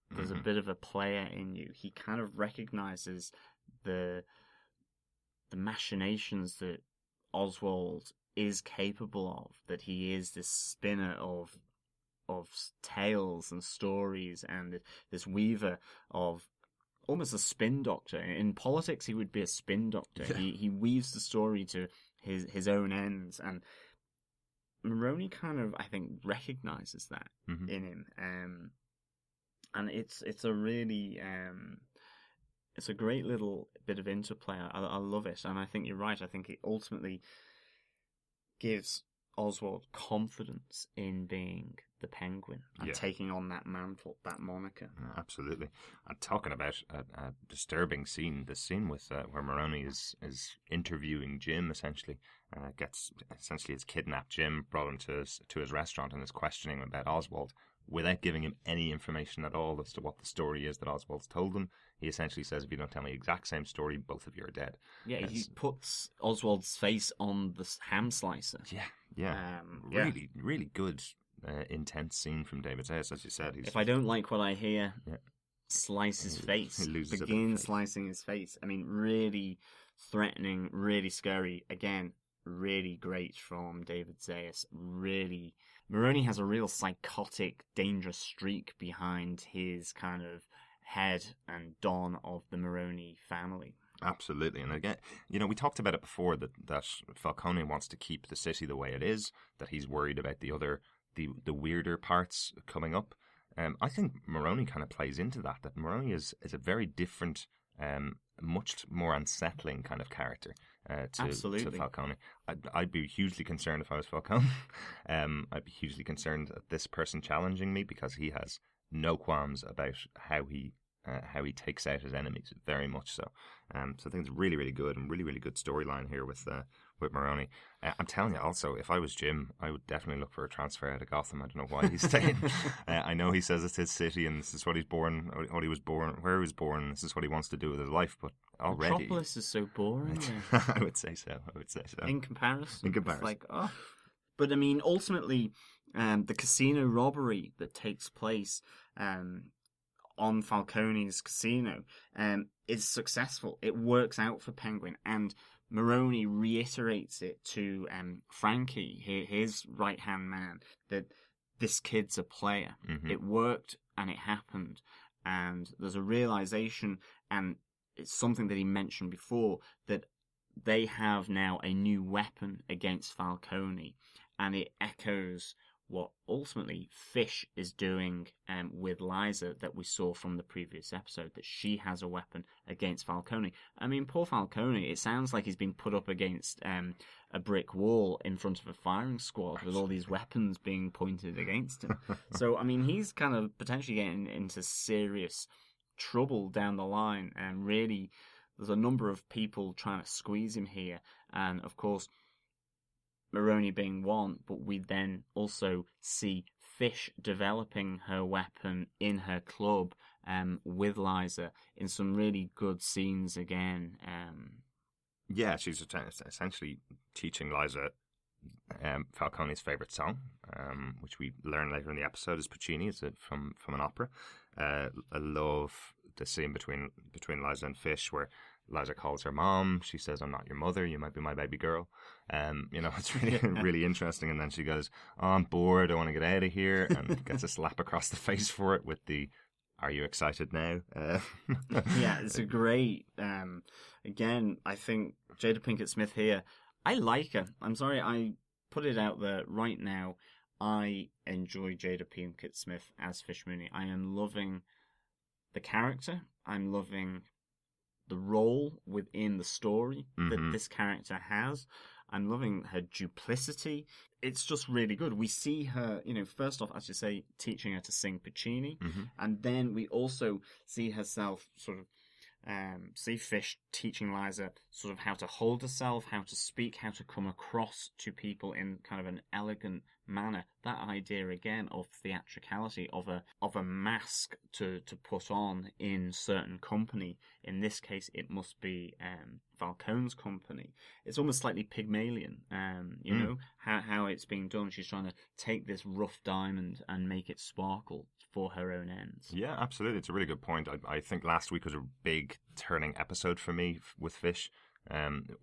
There's a bit of a player in you. He kind of recognizes the machinations that Oswald is capable of. That he is this spinner of tales and stories, and this weaver of almost a spin doctor. In politics, he would be a spin doctor. Yeah. He weaves the story to his own ends, and Maroni kind of, I think, recognizes that in him. And it's a really it's a great little bit of interplay. I love it, and I think you're right. I think it ultimately gives Oswald confidence in being the Penguin and taking on that mantle, that moniker. Absolutely. And talking about a disturbing scene, the scene with where Maroni is interviewing Jim, essentially, has kidnapped Jim, brought him to his restaurant, and is questioning him about Oswald without giving him any information at all as to what the story is that Oswald's told him. He essentially says, if you don't tell me the exact same story, both of you are dead. Yeah, he puts Oswald's face on the ham slicer. Really, really good, intense scene from David Zayas, as you said. If I don't like what I hear, slice his face. Begin slicing his face. I mean, really threatening, really scary. Again, really great from David Zayas. Really, Maroni has a real psychotic, dangerous streak behind his kind of head and don of the Maroni family. Absolutely. And again, we talked about it before, that Falcone wants to keep the city the way it is, that he's worried about the weirder parts coming up. I think Maroni kind of plays into that Maroni is a very different, much more unsettling kind of character to Falcone. I'd be hugely concerned if I was Falcone. I'd be hugely concerned at this person challenging me, because he has no qualms about how he how he takes out his enemies, very much so. So I think it's really, really good and really, really good storyline here with Maroni. I'm telling you, also, if I was Jim, I would definitely look for a transfer out of Gotham. I don't know why he's staying. I know he says it's his city and this is what he's born, what he was born, where he was born. This is what he wants to do with his life. But already, Metropolis is so boring. I would say so. In comparison, It's like, oh. But I mean, ultimately, the casino robbery that takes place on Falcone's casino is successful. It works out for Penguin, and Maroni reiterates it to Frankie, his right-hand man, that this kid's a player. Mm-hmm. It worked and it happened, and there's a realization, and it's something that he mentioned before, that they have now a new weapon against Falcone, and it echoes what ultimately Fish is doing with Liza that we saw from the previous episode, that she has a weapon against Falcone. I mean, poor Falcone, it sounds like he's been put up against a brick wall in front of a firing squad with all these weapons being pointed against him. So, I mean, he's kind of potentially getting into serious trouble down the line, and really there's a number of people trying to squeeze him here, and of course Maroni being one, but we then also see Fish developing her weapon in her club with Liza in some really good scenes again. Yeah, she's essentially teaching Liza Falcone's favourite song, which we learn later in the episode is Puccini. It's from an opera. I love the scene between Liza and Fish where Liza calls her mom. She says, "I'm not your mother. You might be my baby girl." It's really really interesting. And then she goes, "Oh, I'm bored. I want to get out of here," and gets a slap across the face for it with the "Are you excited now?" Yeah, it's a great. Again, I think Jada Pinkett Smith here. I like her. I'm sorry, I put it out there right now. I enjoy Jada Pinkett Smith as Fish Mooney. I am loving the character. I'm loving the role within the story that this character has. I'm loving her duplicity. It's just really good. We see her, first off, as you say, teaching her to sing Puccini, and then we also see herself sort of see Fish teaching Liza sort of how to hold herself, how to speak, how to come across to people in kind of an elegant manner. That idea again of theatricality, of a mask to put on in certain company. In this case, it must be Falcone's company. It's almost slightly Pygmalion, know, how it's being done. She's trying to take this rough diamond and make it sparkle for her own ends. Yeah, absolutely. It's a really good point. I think last week was a big turning episode for me with Fish,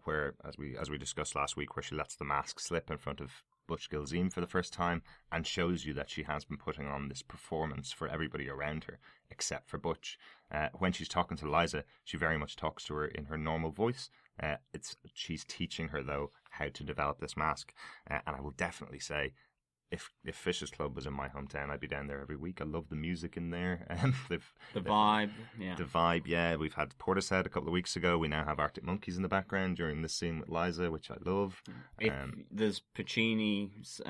where, as we discussed last week, where she lets the mask slip in front of Butch Gilzeem for the first time and shows you that she has been putting on this performance for everybody around her except for Butch. When she's talking to Liza, she very much talks to her in her normal voice. She's teaching her, though, how to develop this mask. And I will definitely say, if Fish's Club was in my hometown, I'd be down there every week. I love the music in there. The vibe, yeah. The vibe, yeah. We've had Portishead a couple of weeks ago. We now have Arctic Monkeys in the background during this scene with Liza, which I love. There's Puccini's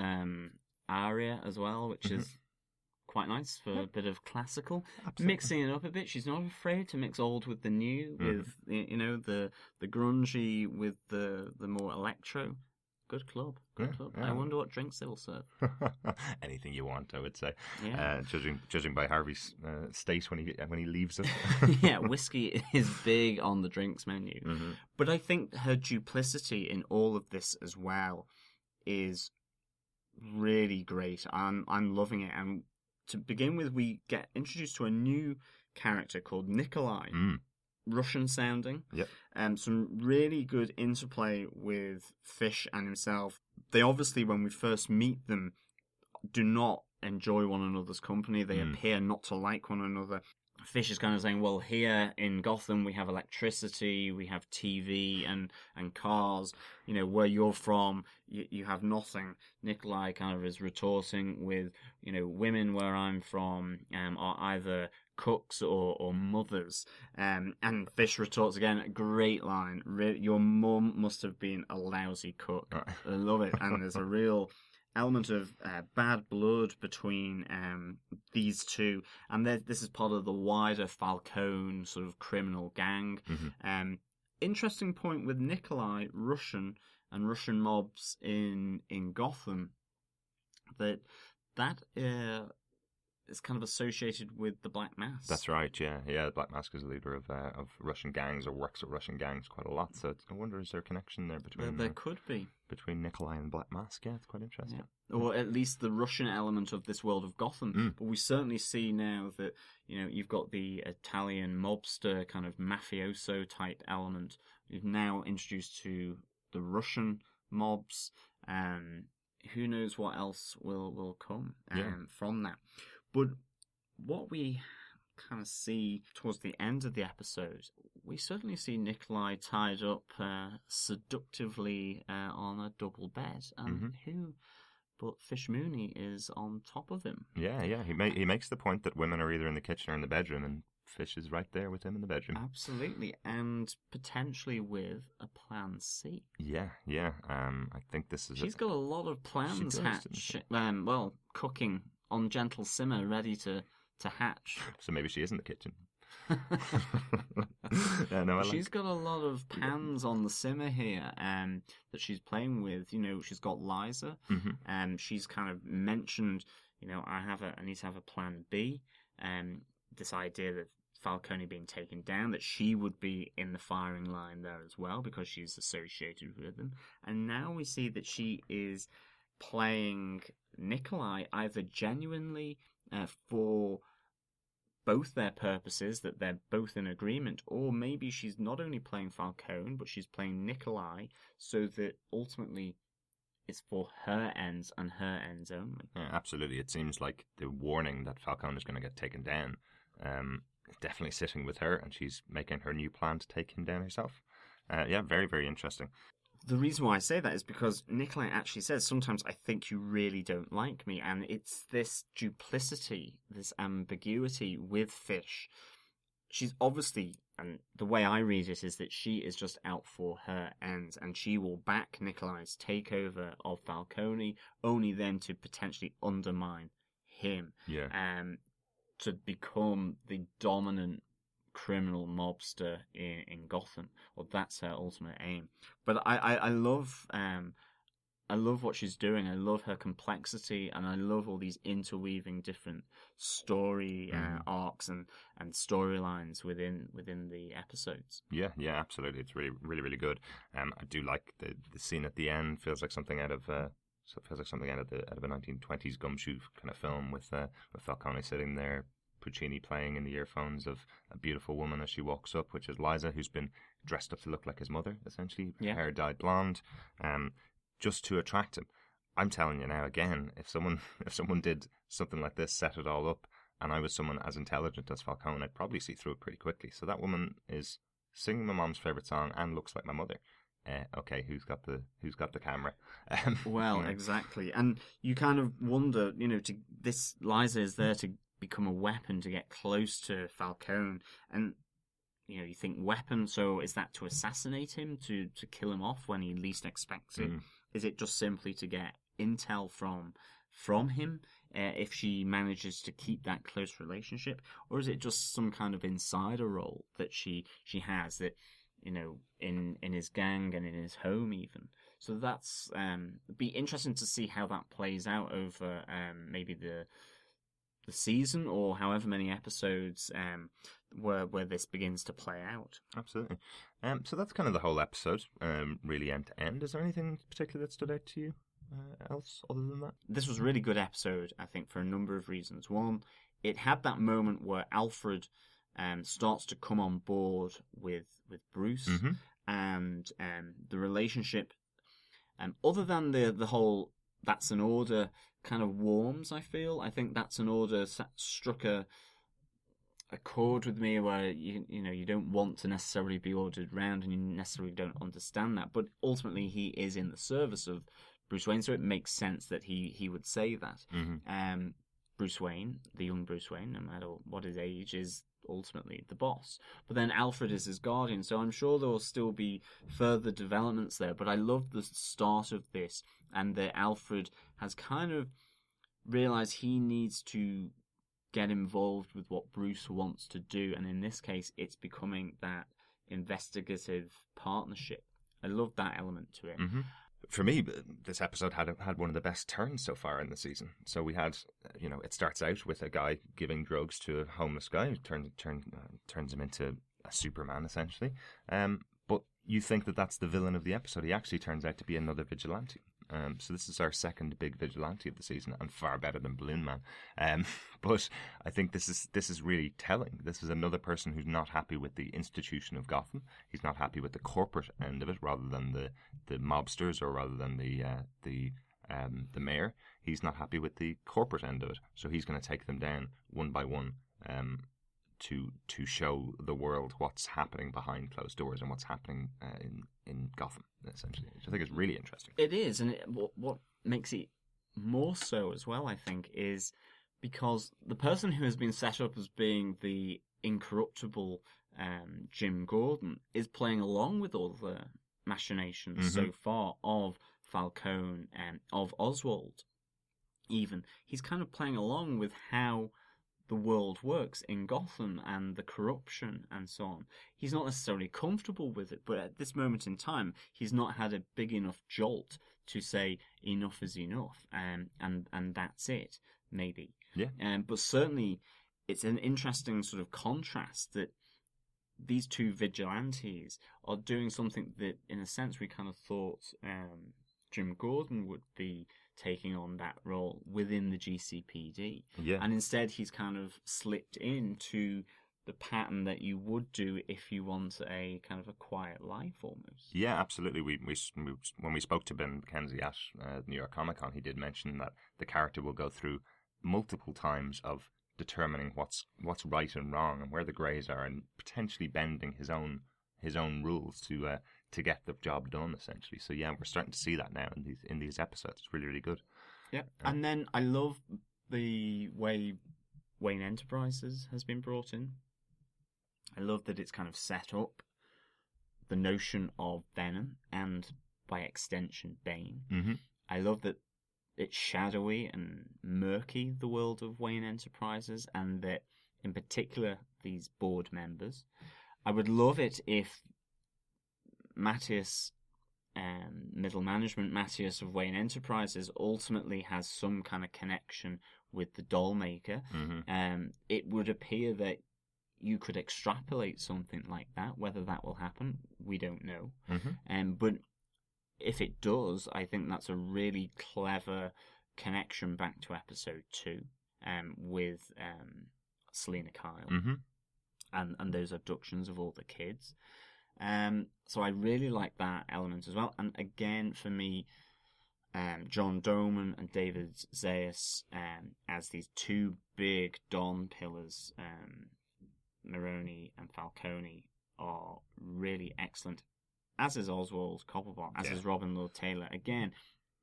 aria as well, which is quite nice for a bit of classical. Absolutely. Mixing it up a bit. She's not afraid to mix old with the new, with the grungy with the more electro. Good club. Club. Yeah. I wonder what drinks they will serve. Anything you want, I would say. Yeah. Judging by Harvey's state when he leaves it. Yeah, whiskey is big on the drinks menu. But I think her duplicity in all of this as well is really great. I'm loving it. And to begin with, we get introduced to a new character called Nikolai. Russian sounding. Yep. Some really good interplay with Fish and himself. They obviously, when we first meet them, do not enjoy one another's company. They appear not to like one another. Fish is kind of saying, well, here in Gotham we have electricity, we have TV and cars. Where you're from, you have nothing. Nikolai kind of is retorting with, women where I'm from are either cooks or mothers. And Fish retorts again, great line. Your mum must have been a lousy cook. I love it. And there's a real element of bad blood between these two, and this is part of the wider Falcone sort of criminal gang. Mm-hmm. Interesting point with Nikolai, Russian mobs in Gotham, that is kind of associated with the Black Mask. That's right, yeah. The Black Mask is the leader of Russian gangs, or works with Russian gangs quite a lot. So I wonder, is there a connection there between... There could be. Between Nikolai and Black Mask, yeah, it's quite interesting. Yeah. Or at least the Russian element of this world of Gotham. But we certainly see now that, you've got the Italian mobster kind of mafioso type element. You've now introduced to the Russian mobs. Who knows what else will come from that. But what we kind of see towards the end of the episode, we certainly see Nikolai tied up seductively on a double bed. And who but Fish Mooney is on top of him? Yeah. He makes the point that women are either in the kitchen or in the bedroom, and Fish is right there with him in the bedroom. Absolutely, and potentially with a plan C. Yeah. I think this is... She's got a lot of plans hatch. Cooking on gentle simmer, ready to hatch. So maybe she is in the kitchen. She's got a lot of pans on the simmer here that she's playing with. She's got Liza. She's kind of mentioned, I need to have a plan B. This idea that Falcone being taken down, that she would be in the firing line there as well because she's associated with them. And now we see that she is playing Nikolai either genuinely for both their purposes, that they're both in agreement, or maybe she's not only playing Falcone, but she's playing Nikolai so that ultimately it's for her ends and her ends only. Yeah, absolutely. It seems like the warning that Falcone is going to get taken down is definitely sitting with her, and she's making her new plan to take him down herself. Very, very interesting. The reason why I say that is because Nikolai actually says, sometimes I think you really don't like me. And it's this duplicity, this ambiguity with Fish. She's obviously, and the way I read it is that she is just out for her ends, and she will back Nikolai's takeover of Falcone, only then to potentially undermine him. To become the dominant criminal mobster in Gotham, or that's her ultimate aim. But I love what she's doing. I love her complexity, and I love all these interweaving different story arcs and storylines within the episodes. Yeah, absolutely. It's really, really, really good. I do like the scene at the end. Feels like something out of a 1920s gumshoe kind of film with Falcone sitting there, Puccini playing in the earphones of a beautiful woman as she walks up, which is Liza, who's been dressed up to look like his mother, essentially. Hair dyed blonde, just to attract him. I'm telling you now, again, if someone did something like this, set it all up, and I was someone as intelligent as Falcone, I'd probably see through it pretty quickly. So that woman is singing my mom's favorite song and looks like my mother. Okay, who's got the camera? Exactly, and you kind of wonder, this Liza is there to become a weapon to get close to Falcone, and you think weapon, so is that to assassinate him, to kill him off when he least expects it? Is it just simply to get intel from him if she manages to keep that close relationship, or is it just some kind of insider role that she has that in his gang and in his home even? So that's be interesting to see how that plays out over maybe the season, or however many episodes where this begins to play out. Absolutely. So that's kind of the whole episode, really end to end. Is there anything particular that stood out to you else other than that? This was a really good episode, I think, for a number of reasons. One, it had that moment where Alfred starts to come on board with Bruce, and the relationship, other than the whole "that's an order" kind of warms, I feel. I think "that's an order" struck a chord with me where you don't want to necessarily be ordered round, and you necessarily don't understand that, but ultimately he is in the service of Bruce Wayne, so it makes sense that he would say that. Bruce Wayne, the young Bruce Wayne, no matter what his age, is ultimately the boss. But then Alfred is his guardian, so I'm sure there will still be further developments there. But I love the start of this, and that Alfred has kind of realized he needs to get involved with what Bruce wants to do, and in this case it's becoming that investigative partnership. I love that element to it. Mm-hmm. For me, this episode had one of the best turns so far in the season. So we had, it starts out with a guy giving drugs to a homeless guy who turns him into a Superman, essentially. But you think that that's the villain of the episode. He actually turns out to be another vigilante. So this is our second big vigilante of the season, and far better than Balloon Man. But I think this is really telling. This is another person who's not happy with the institution of Gotham. He's not happy with the corporate end of it, rather than the mobsters, or rather than the mayor. He's not happy with the corporate end of it. So he's going to take them down one by one, to show the world what's happening behind closed doors and what's happening in Gotham, essentially, which I think is really interesting. It is, and what makes it more so as well, I think, is because the person who has been set up as being the incorruptible Jim Gordon is playing along with all the machinations so far of Falcone and of Oswald. Even he's kind of playing along with how the world works in Gotham and the corruption and so on. He's not necessarily comfortable with it, but at this moment in time, he's not had a big enough jolt to say enough is enough, and that's it, maybe. Yeah. But certainly, it's an interesting sort of contrast that these two vigilantes are doing something that, in a sense, we kind of thought Jim Gordon would be taking on that role within the GCPD. Yeah. And instead he's kind of slipped into the pattern that you would do if you want a kind of a quiet life almost. Yeah, absolutely. We when we spoke to Ben McKenzie at New York Comic Con, he did mention that the character will go through multiple times of determining what's right and wrong and where the greys are, and potentially bending his own rules to get the job done, essentially. So yeah, we're starting to see that now in these episodes. It's really, really good. Yeah, and then I love the way Wayne Enterprises has been brought in. I love that it's kind of set up the notion of Venom and, by extension, Bane. Mm-hmm. I love that it's shadowy and murky, the world of Wayne Enterprises, and that, in particular, these board members. I would love it if Matthias, middle management Matthias of Wayne Enterprises, ultimately has some kind of connection with the doll maker. Mm-hmm. It would appear that you could extrapolate something like that. Whether that will happen, we don't know. Mm-hmm. But if it does, I think that's a really clever connection back to episode 2 with Selena Kyle. Mm-hmm. And those abductions of all the kids. So I really like that element as well. And again, for me, John Doman and David Zayas as these two big Don pillars, Maroni and Falcone, are really excellent. As is Oswald Cobblepot, as is Robin Lord Taylor. Again,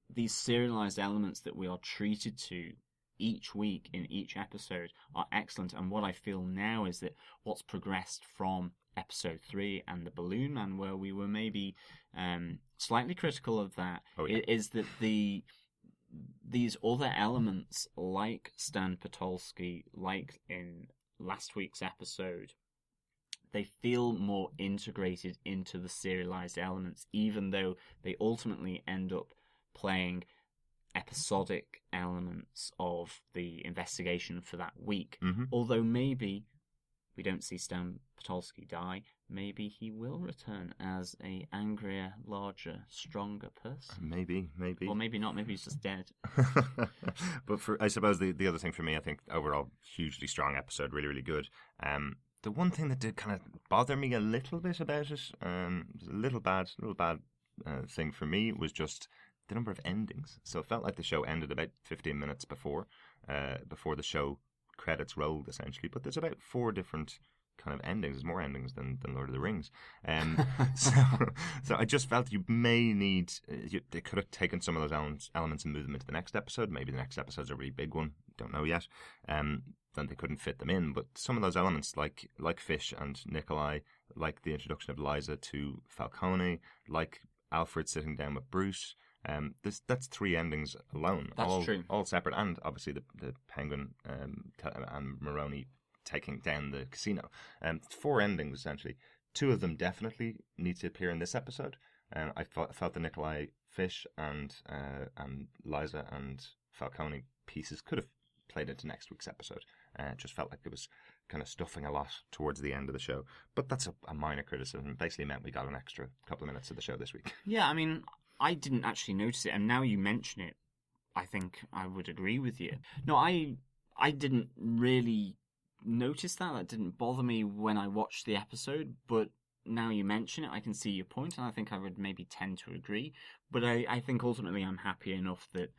these serialized elements that we are treated to each week in each episode are excellent, and what I feel now is that what's progressed from episode 3 and the Balloon Man, where we were maybe slightly critical of that, is that these other elements, like Stan Potolsky, like in last week's episode, they feel more integrated into the serialized elements, even though they ultimately end up playing episodic elements of the investigation for that week. Mm-hmm. Although maybe we don't see Stan Potolsky die, maybe he will return as a angrier, larger, stronger person. Maybe. Or maybe not, maybe he's just dead. But I suppose the other thing for me, I think overall, hugely strong episode, really, really good. The one thing that did kind of bother me a little bit about it, a little bad thing for me, was just the number of endings. So it felt like the show ended about 15 minutes before the show credits rolled, essentially. But there's about 4 different kind of endings. There's more endings than Lord of the Rings. So I just felt you may need... they could have taken some of those elements and moved them into the next episode. Maybe the next episode's a really big one. Don't know yet. then they couldn't fit them in. But some of those elements, like Fish and Nikolai, like the introduction of Liza to Falcone, like Alfred sitting down with Bruce, that's 3 endings alone. That's true. All separate, and obviously the Penguin and Maroni taking down the casino. 4 endings essentially. 2 of them definitely need to appear in this episode. I felt the Nikolai, Fish, and Liza and Falcone pieces could have played into next week's episode. It just felt like it was kind of stuffing a lot towards the end of the show. But that's a minor criticism. Basically meant we got an extra couple of minutes of the show this week. Yeah, I mean, I didn't actually notice it, and now you mention it, I think I would agree with you. No, I didn't really notice that. That didn't bother me when I watched the episode, but now you mention it, I can see your point, and I think I would maybe tend to agree. But I think ultimately I'm happy enough that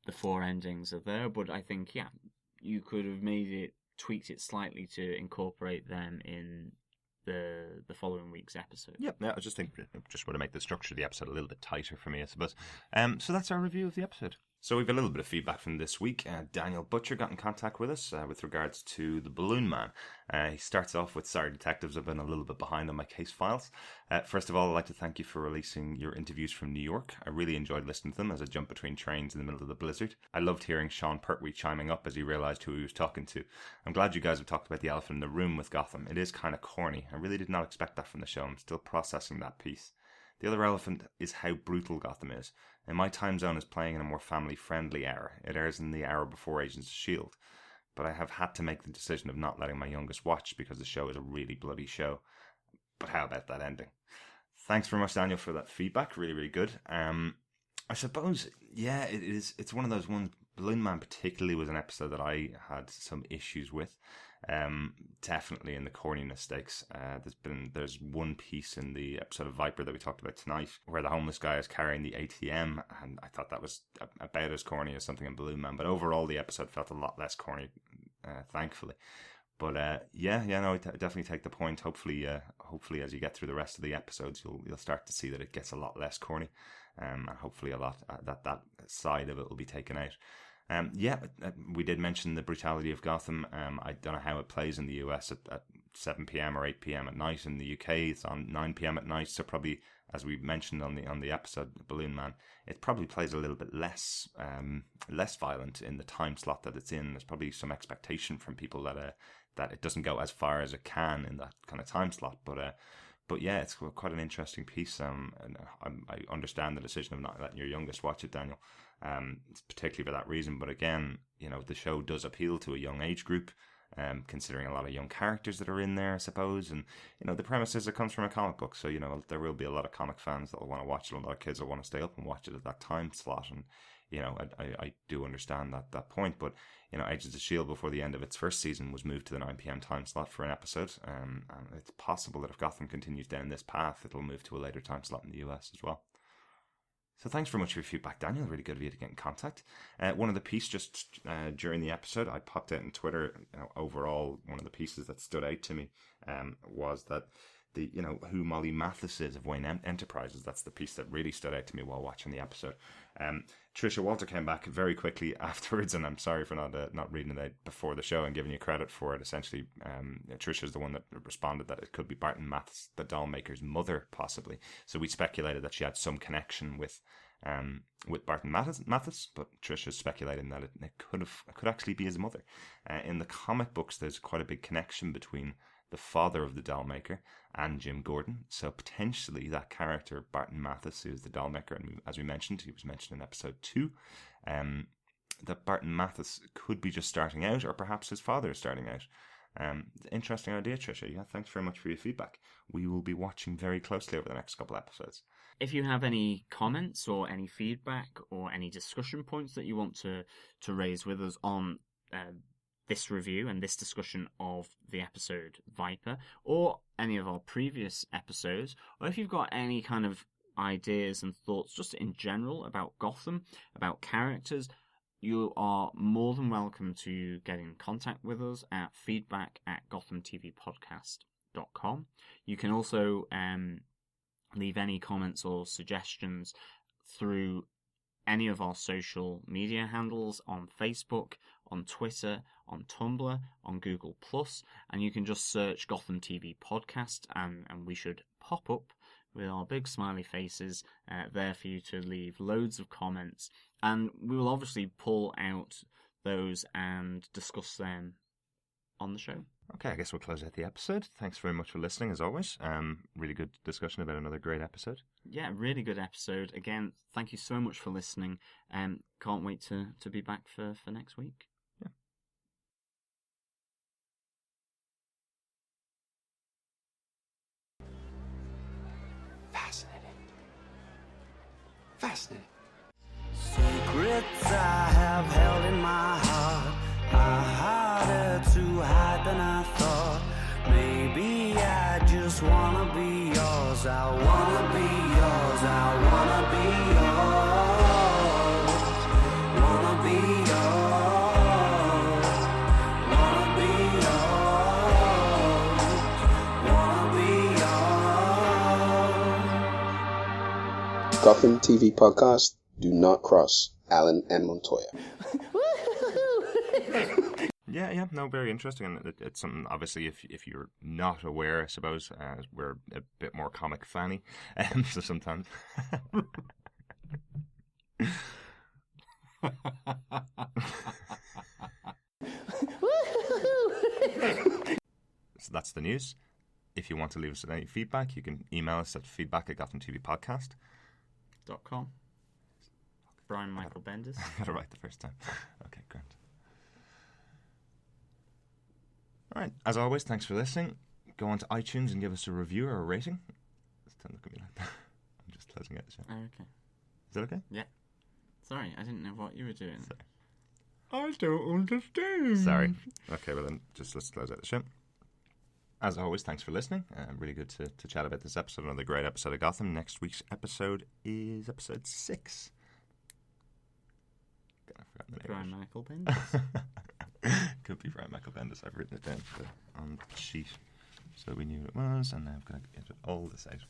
the 4 endings are there, but I think, yeah, you could have tweaked it slightly to incorporate them in the following week's episode. Yeah, I just think it just would have made the structure of the episode a little bit tighter for me, I suppose. So that's our review of the episode. So we've a little bit of feedback from this week. Daniel Butcher got in contact with us with regards to The Balloon Man. He starts off with, "Sorry, detectives, I've been a little bit behind on my case files. First of all, I'd like to thank you for releasing your interviews from New York. I really enjoyed listening to them as I jumped between trains in the middle of the blizzard. I loved hearing Sean Pertwee chiming up as he realised who he was talking to. I'm glad you guys have talked about the elephant in the room with Gotham. It is kind of corny. I really did not expect that from the show. I'm still processing that piece. The other elephant is how brutal Gotham is. And my time zone is playing in a more family-friendly hour. It airs in the hour before Agents of S.H.I.E.L.D. But I have had to make the decision of not letting my youngest watch because the show is a really bloody show. But how about that ending?" Thanks very much, Daniel, for that feedback. Really, really good. I suppose, yeah, it's one of those ones. Balloon Man particularly was an episode that I had some issues with. Definitely in the corniness stakes. There's one piece in the episode of Viper that we talked about tonight where the homeless guy is carrying the ATM, and I thought that was about as corny as something in Balloon Man. But overall, the episode felt a lot less corny, thankfully. But I definitely take the point. Hopefully, as you get through the rest of the episodes, you'll start to see that it gets a lot less corny, and hopefully a lot that side of it will be taken out. We did mention the brutality of Gotham. I don't know how it plays in the US at 7 p.m. or 8 p.m. at night. In the UK, it's on 9 p.m. at night. So probably, as we mentioned on the episode Balloon Man, it probably plays a little bit less violent in the time slot that it's in. There's probably some expectation from people that it doesn't go as far as it can in that kind of time slot. But yeah, it's quite an interesting piece. And I understand the decision of not letting your youngest watch it, Daniel. It's particularly for that reason. But again, the show does appeal to a young age group, considering a lot of young characters that are in there, I suppose. And, the premise is it comes from a comic book. So, there will be a lot of comic fans that will want to watch it. A lot of kids will want to stay up and watch it at that time slot. And, I do understand that point. But, Agents of S.H.I.E.L.D. before the end of its first season was moved to the 9 p.m. time slot for an episode. And it's possible that if Gotham continues down this path, it'll move to a later time slot in the US as well. So thanks very much for your feedback, Daniel. Really good of you to get in contact. One of the pieces just during the episode, I popped out on Twitter. Overall, one of the pieces that stood out to me was that who Molly Mathis is of Wayne Enterprises. That's the piece that really stood out to me while watching the episode. Tricia Walter came back very quickly afterwards, and I'm sorry for not reading it out before the show and giving you credit for it. Essentially, Tricia's the one that responded that it could be Barton Mathis, the doll maker's mother, possibly. So we speculated that she had some connection with Barton Mathis, but Tricia's speculating that it could actually be his mother. In the comic books, there's quite a big connection between the father of the doll maker and Jim Gordon. So potentially that character, Barton Mathis, who's the doll maker, and as we mentioned, he was mentioned in episode 2, that Barton Mathis could be just starting out, or perhaps his father is starting out. Interesting idea, Tricia. Yeah, thanks very much for your feedback. We will be watching very closely over the next couple episodes. If you have any comments or any feedback or any discussion points that you want to raise with us on this review and this discussion of the episode Viper, or any of our previous episodes, or if you've got any kind of ideas and thoughts just in general about Gotham, about characters, you are more than welcome to get in contact with us at feedback@gothamtvpodcast.com. You can also leave any comments or suggestions through any of our social media handles on Facebook, on Twitter, on Tumblr, on Google+, and you can just search Gotham TV Podcast, and we should pop up with our big smiley faces there for you to leave loads of comments. And we will obviously pull out those and discuss them on the show. Okay, I guess we'll close out the episode. Thanks very much for listening, as always. Really good discussion about another great episode. Yeah, really good episode. Again, thank you so much for listening. Can't wait to be back for next week. Yeah. Fascinating. Secrets I have held in my heart are harder to hide than I thought. Maybe I just wanna be yours. I wanna be yours. I wanna be yours. Wanna be yours. Wanna be yours. Wanna be yours. Gotham TV Podcast. Do not cross Alan and Montoya. Yeah, no, very interesting, and it's something, obviously, if you're not aware, I suppose, we're a bit more comic fanny, so sometimes. So that's the news. If you want to leave us any feedback, you can email us at feedback@gothamtvpodcast.com. Brian Michael Bendis. I got it right the first time. Okay, great. All right, as always, thanks for listening. Go on to iTunes and give us a review or a rating. Don't look at me like that. I'm just closing out the show. Oh, okay. Is that okay? Yeah. Sorry, I didn't know what you were doing. Sorry. I don't understand. Sorry. Okay, well then, just let's close out the show. As always, thanks for listening. Really good to chat about this episode. Another great episode of Gotham. Next week's episode is episode 6. I forgot the name. Brian Michael Bendis. Could be Brian Michael Bendis. I've written it down on the sheet so we knew what it was, and now I'm going to get all this out.